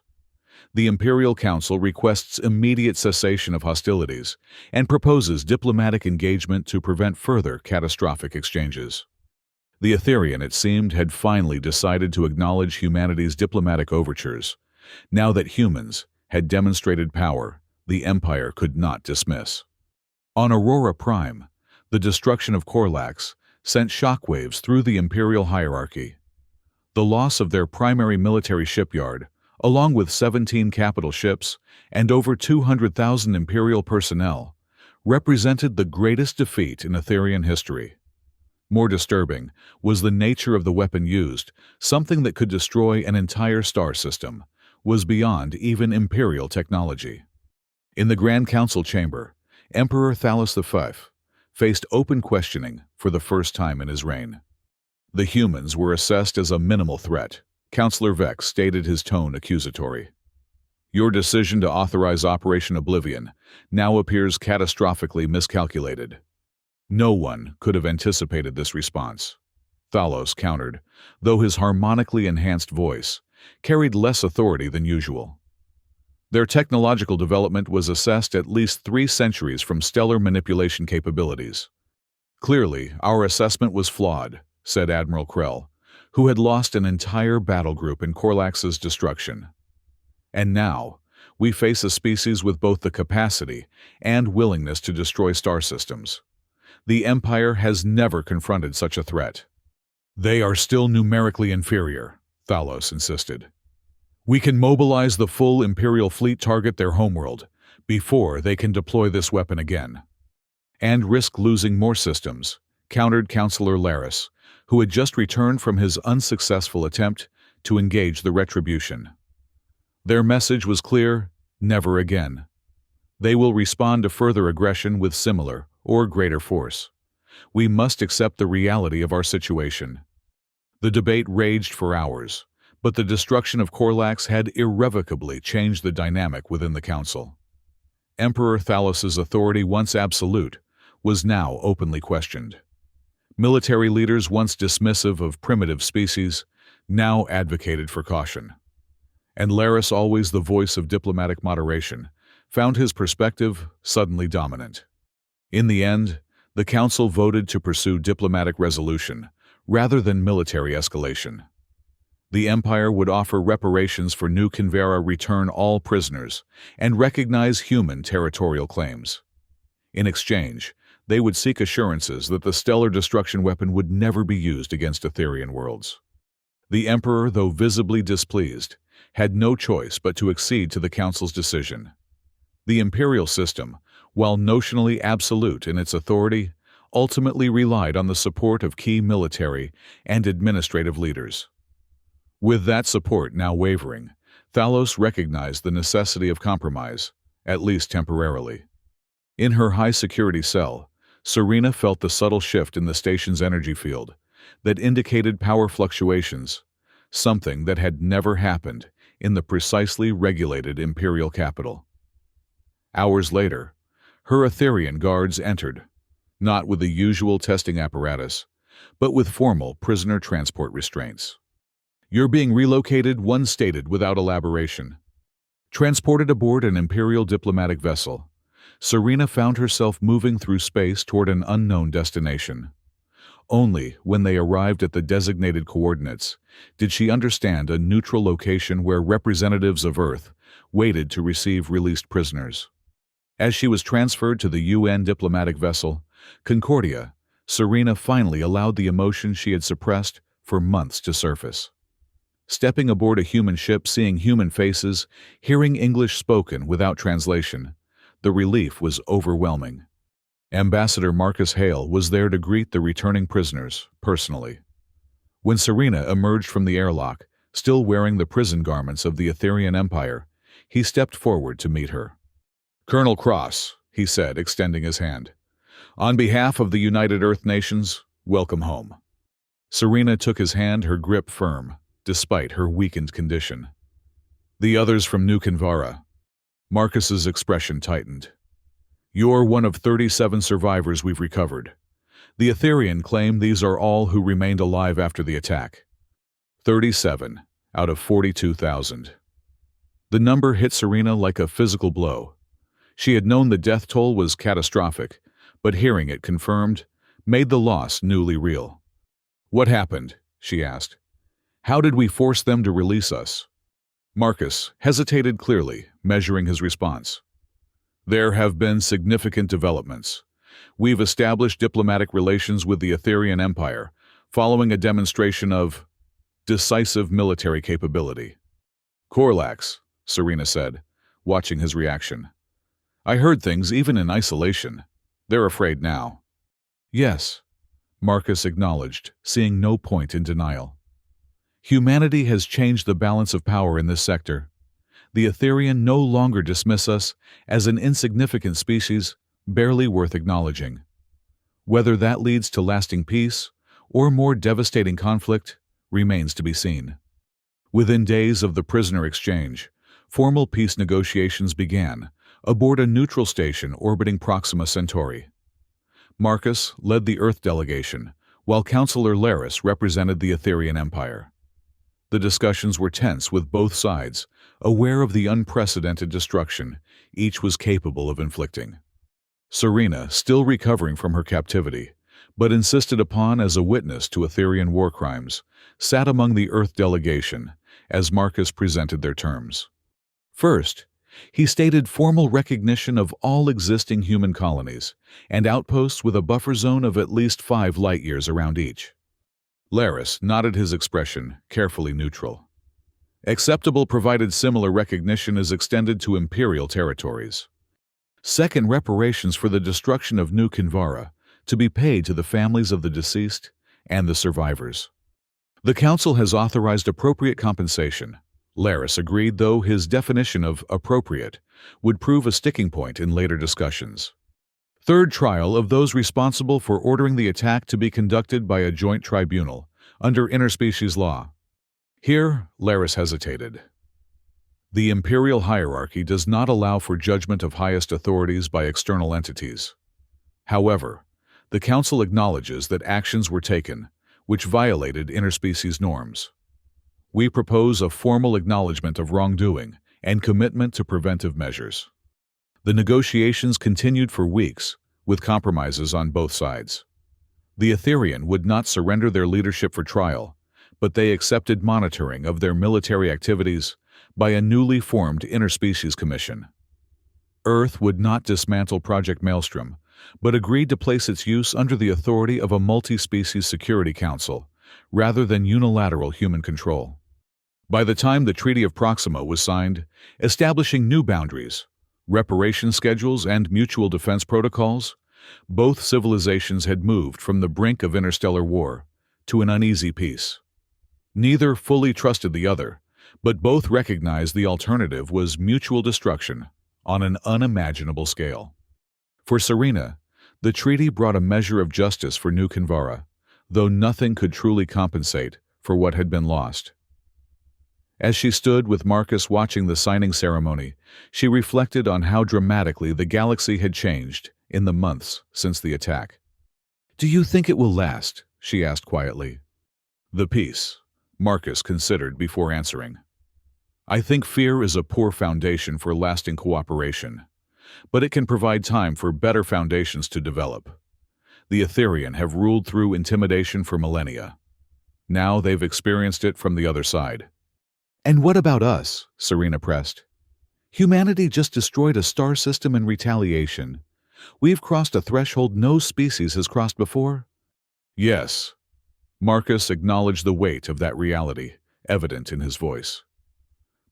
The Imperial Council requests immediate cessation of hostilities and proposes diplomatic engagement to prevent further catastrophic exchanges." The Etherian, it seemed, had finally decided to acknowledge humanity's diplomatic overtures, now that humans had demonstrated power the Empire could not dismiss. On Aurora Prime, the destruction of Korlax sent shockwaves through the imperial hierarchy. The loss of their primary military shipyard, along with 17 capital ships and over 200,000 imperial personnel, represented the greatest defeat in Aetherian history. More disturbing was the nature of the weapon used. Something that could destroy an entire star system was beyond even imperial technology. In the Grand Council chamber, Emperor Thalos V faced open questioning for the first time in his reign. The humans were assessed as a minimal threat. Councillor Vex stated, his tone accusatory. Your decision to authorize Operation Oblivion now appears catastrophically miscalculated. No one could have anticipated this response. Thalos countered, though his harmonically enhanced voice carried less authority than usual. Their technological development was assessed at least 3 centuries from stellar manipulation capabilities. Clearly, our assessment was flawed, said Admiral Krell, who had lost an entire battle group in Korlax's destruction. And now, we face a species with both the capacity and willingness to destroy star systems. The Empire has never confronted such a threat. They are still numerically inferior, Thalos insisted. We can mobilize the full Imperial fleet, target their homeworld, before they can deploy this weapon again. And risk losing more systems, countered Councillor Laris, who had just returned from his unsuccessful attempt to engage the Retribution. Their message was clear: never again. They will respond to further aggression with similar or greater force. We must accept the reality of our situation. The debate raged for hours, but the destruction of Korlax had irrevocably changed the dynamic within the Council. Emperor Thalos's authority, once absolute, was now openly questioned. Military leaders, once dismissive of primitive species, now advocated for caution. And Laris, always the voice of diplomatic moderation, found his perspective suddenly dominant. In the end, the Council voted to pursue diplomatic resolution rather than military escalation. The Empire would offer reparations for New Kinvera, return all prisoners, and recognize human territorial claims. In exchange, they would seek assurances that the stellar destruction weapon would never be used against Aetherian worlds. The Emperor, though visibly displeased, had no choice but to accede to the Council's decision. The imperial system, while notionally absolute in its authority, ultimately relied on the support of key military and administrative leaders. With that support now wavering, Thalos recognized the necessity of compromise, at least temporarily. In her high-security cell, Serena felt the subtle shift in the station's energy field that indicated power fluctuations, something that had never happened in the precisely regulated imperial capital. Hours later, her Aetherian guards entered, not with the usual testing apparatus, but with formal prisoner transport restraints. You're being relocated, one stated without elaboration. Transported aboard an imperial diplomatic vessel, Serena found herself moving through space toward an unknown destination. Only when they arrived at the designated coordinates did she understand a neutral location where representatives of Earth waited to receive released prisoners. As she was transferred to the UN diplomatic vessel, Concordia, Serena finally allowed the emotion she had suppressed for months to surface. Stepping aboard a human ship, seeing human faces, hearing English spoken without translation, the relief was overwhelming. Ambassador Marcus Hale was there to greet the returning prisoners, personally. When Serena emerged from the airlock, still wearing the prison garments of the Aetherian Empire, he stepped forward to meet her. "Colonel Cross," he said, extending his hand. "On behalf of the United Earth Nations, welcome home." Serena took his hand, her grip firm, despite her weakened condition. "The others from New Kinvara." Marcus's expression tightened. "You're one of 37 survivors we've recovered. The Aetherian claim these are all who remained alive after the attack. 37 out of 42,000. The number hit Serena like a physical blow. She had known the death toll was catastrophic, but hearing it confirmed made the loss newly real. "What happened?" she asked. "How did we force them to release us?" Marcus hesitated, clearly measuring his response. "There have been significant developments. We've established diplomatic relations with the Etherian Empire, following a demonstration of decisive military capability. Corlax, Serena said, watching his reaction. I heard things even in isolation. They're afraid now. Yes, Marcus acknowledged, seeing no point in denial. Humanity has changed the balance of power in this sector. The Etherian no longer dismiss us as an insignificant species, barely worth acknowledging. Whether that leads to lasting peace or more devastating conflict remains to be seen. Within days of the prisoner exchange, formal peace negotiations began aboard a neutral station orbiting Proxima Centauri. Marcus led the Earth delegation, while Counselor Laris represented the Etherian Empire. The discussions were tense with both sides, aware of the unprecedented destruction each was capable of inflicting. Serena, still recovering from her captivity, but insisted upon as a witness to Etherian war crimes, sat among the Earth delegation as Marcus presented their terms. First, he stated formal recognition of all existing human colonies and outposts with a buffer zone of at least 5 light-years around each. Laris nodded, his expression carefully neutral. Acceptable provided similar recognition is extended to Imperial territories. Second, reparations for the destruction of New Kinvara to be paid to the families of the deceased and the survivors. The Council has authorized appropriate compensation. Laris agreed, though his definition of appropriate would prove a sticking point in later discussions. Third, trial of those responsible for ordering the attack to be conducted by a joint tribunal under interspecies law. Here, Laris hesitated. The imperial hierarchy does not allow for judgment of highest authorities by external entities. However, the Council acknowledges that actions were taken which violated interspecies norms. We propose a formal acknowledgement of wrongdoing and commitment to preventive measures. The negotiations continued for weeks, with compromises on both sides. The Etherian would not surrender their leadership for trial, but they accepted monitoring of their military activities by a newly formed Interspecies Commission. Earth would not dismantle Project Maelstrom, but agreed to place its use under the authority of a multi-species security council, rather than unilateral human control. By the time the Treaty of Proxima was signed, establishing new boundaries, reparation schedules, and mutual defense protocols, both civilizations had moved from the brink of interstellar war to an uneasy peace. Neither fully trusted the other, but both recognized the alternative was mutual destruction on an unimaginable scale. For Serena, the treaty brought a measure of justice for New Kinvara, though nothing could truly compensate for what had been lost. As she stood with Marcus watching the signing ceremony, she reflected on how dramatically the galaxy had changed in the months since the attack. "Do you think it will last?" she asked quietly. "The peace," Marcus considered before answering. "I think fear is a poor foundation for lasting cooperation, but it can provide time for better foundations to develop. The Etherian have ruled through intimidation for millennia. Now they've experienced it from the other side." "And what about us?" Serena pressed. "Humanity just destroyed a star system in retaliation. We've crossed a threshold no species has crossed before." "Yes." Marcus acknowledged the weight of that reality, evident in his voice.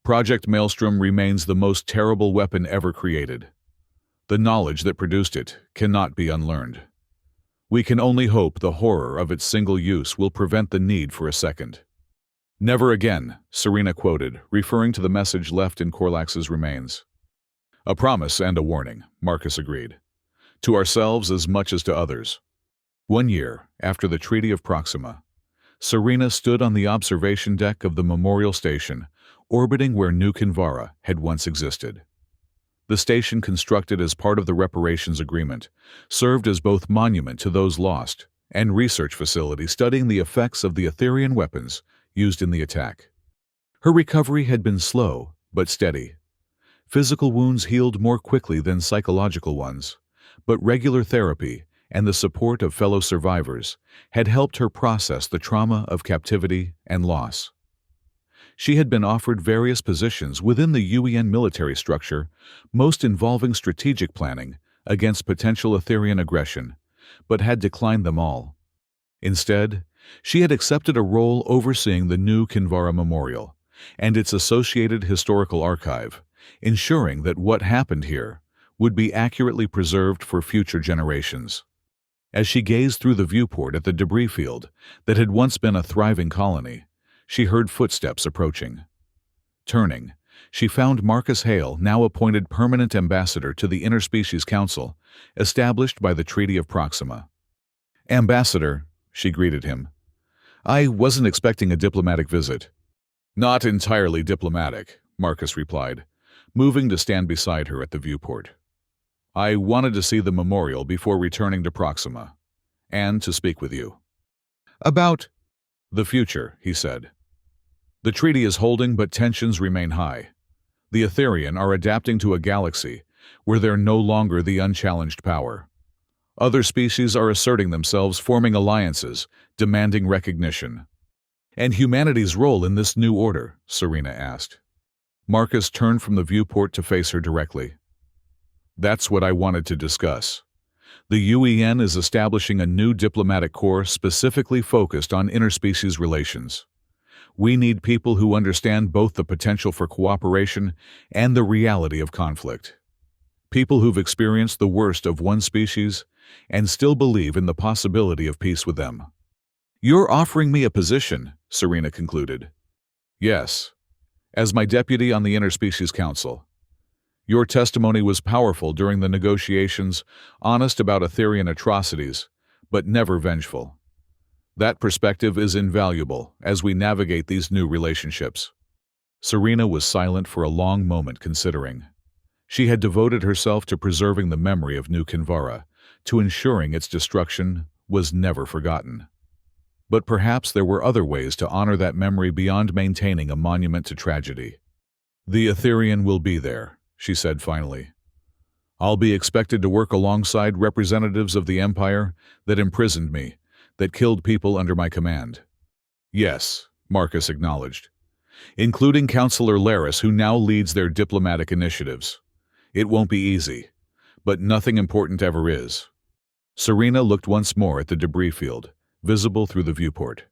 "Project Maelstrom remains the most terrible weapon ever created. The knowledge that produced it cannot be unlearned. We can only hope the horror of its single use will prevent the need for a second." "Never again," Serena quoted, referring to the message left in Corlax's remains. "A promise and a warning," Marcus agreed. "To ourselves as much as to others." 1 year after the Treaty of Proxima, Serena stood on the observation deck of the Memorial Station, orbiting where New Kinvara had once existed. The station, constructed as part of the reparations agreement, served as both monument to those lost and research facility studying the effects of the Etherian weapons used in the attack. Her recovery had been slow but steady. Physical wounds healed more quickly than psychological ones, but regular therapy and the support of fellow survivors had helped her process the trauma of captivity and loss. She had been offered various positions within the UEN military structure, most involving strategic planning, against potential Etherian aggression, but had declined them all. Instead, she had accepted a role overseeing the new Kinvara Memorial and its associated historical archive, ensuring that what happened here would be accurately preserved for future generations. As she gazed through the viewport at the debris field that had once been a thriving colony, she heard footsteps approaching. Turning, she found Marcus Hale, now appointed permanent ambassador to the Interspecies Council, established by the Treaty of Proxima. "Ambassador," she greeted him. "I wasn't expecting a diplomatic visit." "Not entirely diplomatic," Marcus replied, moving to stand beside her at the viewport. "I wanted to see the memorial before returning to Proxima, and to speak with you." "About?" "The future," he said. "The treaty is holding, but tensions remain high. The Etherian are adapting to a galaxy where they're no longer the unchallenged power. Other species are asserting themselves, forming alliances, demanding recognition." "And humanity's role in this new order?" Serena asked. Marcus turned from the viewport to face her directly. "That's what I wanted to discuss. The UEN is establishing a new diplomatic corps specifically focused on interspecies relations. We need people who understand both the potential for cooperation and the reality of conflict. People who've experienced the worst of one species and still believe in the possibility of peace with them." "You're offering me a position," Serena concluded. "Yes, as my deputy on the Interspecies Council. Your testimony was powerful during the negotiations, honest about Etherian atrocities, but never vengeful. That perspective is invaluable as we navigate these new relationships." Serena was silent for a long moment, considering. She had devoted herself to preserving the memory of New Kinvara, to ensuring its destruction was never forgotten. But perhaps there were other ways to honor that memory beyond maintaining a monument to tragedy. "The Etherian will be there," she said finally. "I'll be expected to work alongside representatives of the Empire that imprisoned me, that killed people under my command." "Yes," Marcus acknowledged, "including Counselor Laris, who now leads their diplomatic initiatives. It won't be easy, but nothing important ever is." Serena looked once more at the debris field, visible through the viewport.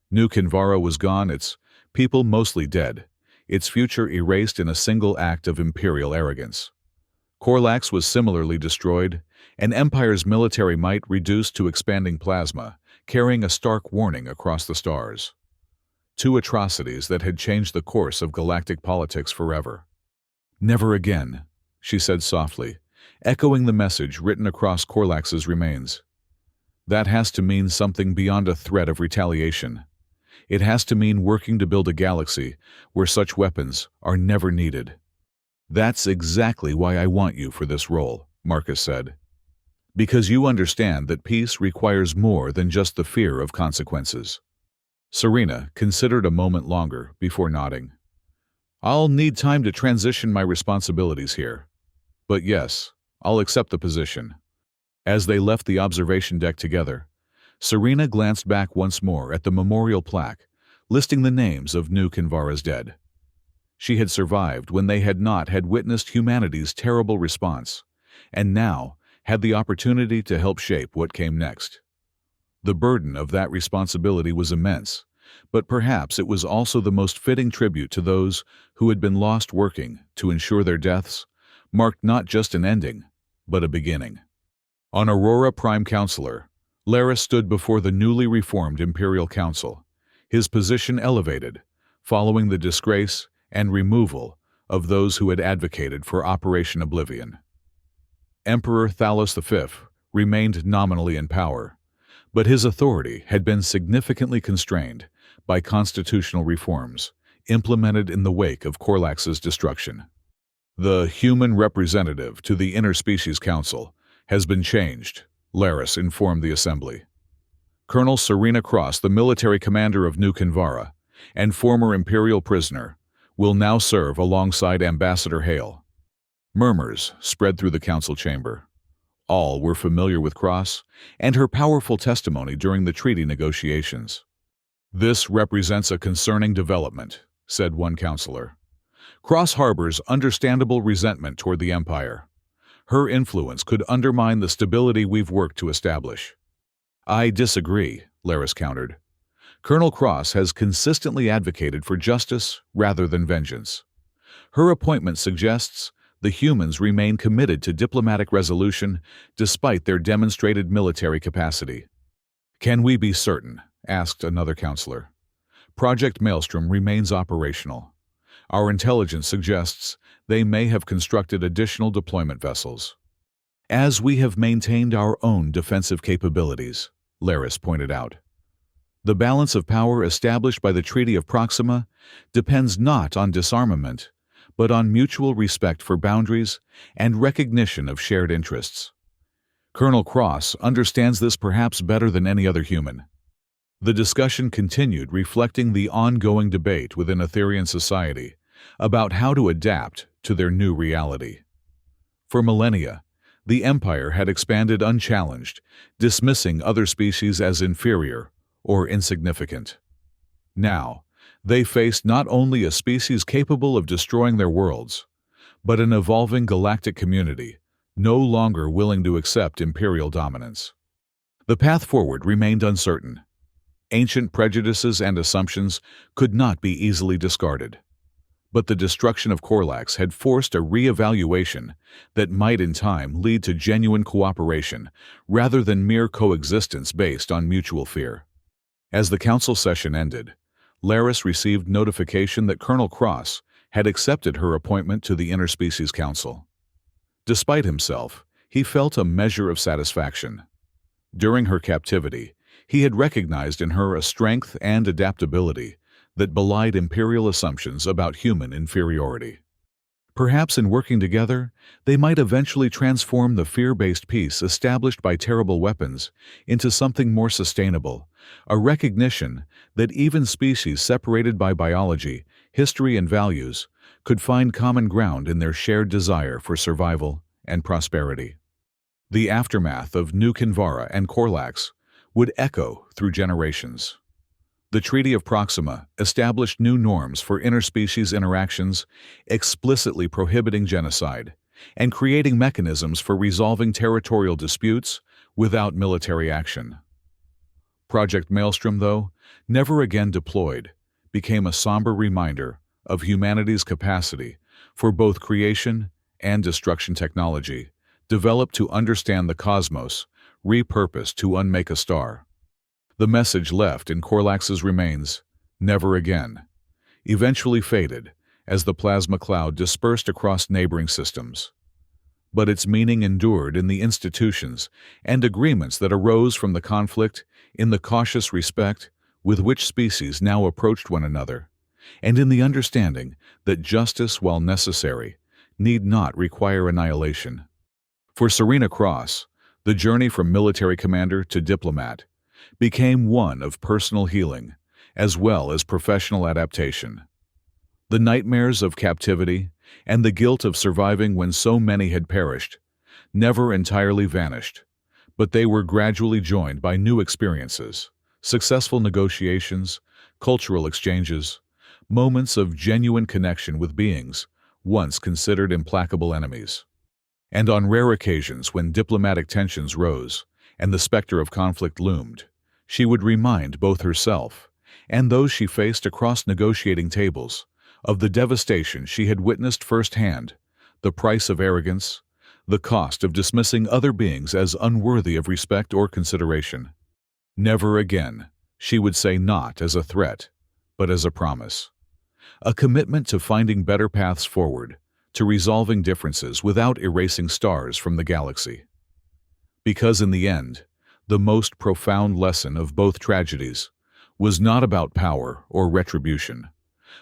New Kinvara was gone, its people mostly dead, its future erased in a single act of imperial arrogance. Korlax was similarly destroyed, and Empire's military might reduced to expanding plasma, carrying a stark warning across the stars. Two atrocities that had changed the course of galactic politics forever. "Never again," she said softly, echoing the message written across Korlax's remains. "That has to mean something beyond a threat of retaliation. It has to mean working to build a galaxy where such weapons are never needed." "That's exactly why I want you for this role," Marcus said. "Because you understand that peace requires more than just the fear of consequences." Serena considered a moment longer before nodding. "I'll need time to transition my responsibilities here. But yes, I'll accept the position." As they left the observation deck together, Serena glanced back once more at the memorial plaque, listing the names of New Kinvara's dead. She had survived when they had not had witnessed humanity's terrible response, and now had the opportunity to help shape what came next. The burden of that responsibility was immense, but perhaps it was also the most fitting tribute to those who had been lost working to ensure their deaths marked not just an ending, but a beginning. On Aurora Prime Counselor, Laris stood before the newly reformed Imperial Council, his position elevated, following the disgrace and removal of those who had advocated for Operation Oblivion. Emperor Thalos V remained nominally in power, but his authority had been significantly constrained by constitutional reforms implemented in the wake of Korlax's destruction. "The human representative to the Interspecies Council has been changed," Laris informed the Assembly. Colonel Serena Cross, the military commander of New Kinvara and former Imperial prisoner, will now serve alongside Ambassador Hale. Murmurs spread through the council chamber. All were familiar with Cross and her powerful testimony during the treaty negotiations. "This represents a concerning development," said one counselor. "Cross harbors understandable resentment toward the Empire. Her influence could undermine the stability we've worked to establish. I disagree, Laris countered. Colonel Cross has consistently advocated for justice rather than vengeance. Her appointment suggests the humans remain committed to diplomatic resolution despite their demonstrated military capacity. Can we be certain? Asked another counselor. Project Maelstrom remains operational. Our intelligence suggests they may have constructed additional deployment vessels. As we have maintained our own defensive capabilities, Laris pointed out. The balance of power established by the Treaty of Proxima depends not on disarmament, but on mutual respect for boundaries and recognition of shared interests. Colonel Cross understands this perhaps better than any other human. The discussion continued, reflecting the ongoing debate within Etherian society about how to adapt to their new reality. For millennia, the Empire had expanded unchallenged, dismissing other species as inferior or insignificant. Now, they faced not only a species capable of destroying their worlds, but an evolving galactic community no longer willing to accept imperial dominance. The path forward remained uncertain. Ancient prejudices and assumptions could not be easily discarded. But the destruction of Korlax had forced a re-evaluation that might in time lead to genuine cooperation rather than mere coexistence based on mutual fear. As the council session ended, Laris received notification that Colonel Cross had accepted her appointment to the Interspecies Council. Despite himself, he felt a measure of satisfaction. During her captivity, he had recognized in her a strength and adaptability that belied imperial assumptions about human inferiority. Perhaps in working together, they might eventually transform the fear-based peace established by terrible weapons into something more sustainable, a recognition that even species separated by biology, history, and values could find common ground in their shared desire for survival and prosperity. The aftermath of New Kinvara and Korlax would echo through generations. The Treaty of Proxima established new norms for interspecies interactions, explicitly prohibiting genocide, and creating mechanisms for resolving territorial disputes without military action. Project Maelstrom, though, never again deployed, became a somber reminder of humanity's capacity for both creation and destruction technology, developed to understand the cosmos, repurposed to unmake a star. The message left in Korlax's remains, never again, eventually faded as the plasma cloud dispersed across neighboring systems. But its meaning endured in the institutions and agreements that arose from the conflict, in the cautious respect with which species now approached one another, and in the understanding that justice, while necessary, need not require annihilation. For Serena Cross, the journey from military commander to diplomat became one of personal healing as well as professional adaptation. The nightmares of captivity and the guilt of surviving when so many had perished never entirely vanished, but they were gradually joined by new experiences, successful negotiations, cultural exchanges, moments of genuine connection with beings once considered implacable enemies. And on rare occasions when diplomatic tensions rose and the specter of conflict loomed, she would remind both herself and those she faced across negotiating tables of the devastation she had witnessed firsthand, the price of arrogance, the cost of dismissing other beings as unworthy of respect or consideration. Never again, she would say, not as a threat, but as a promise. A commitment to finding better paths forward, to resolving differences without erasing stars from the galaxy. Because in the end, the most profound lesson of both tragedies was not about power or retribution,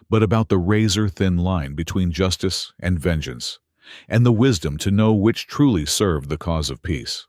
but about the razor-thin line between justice and vengeance, and the wisdom to know which truly served the cause of peace.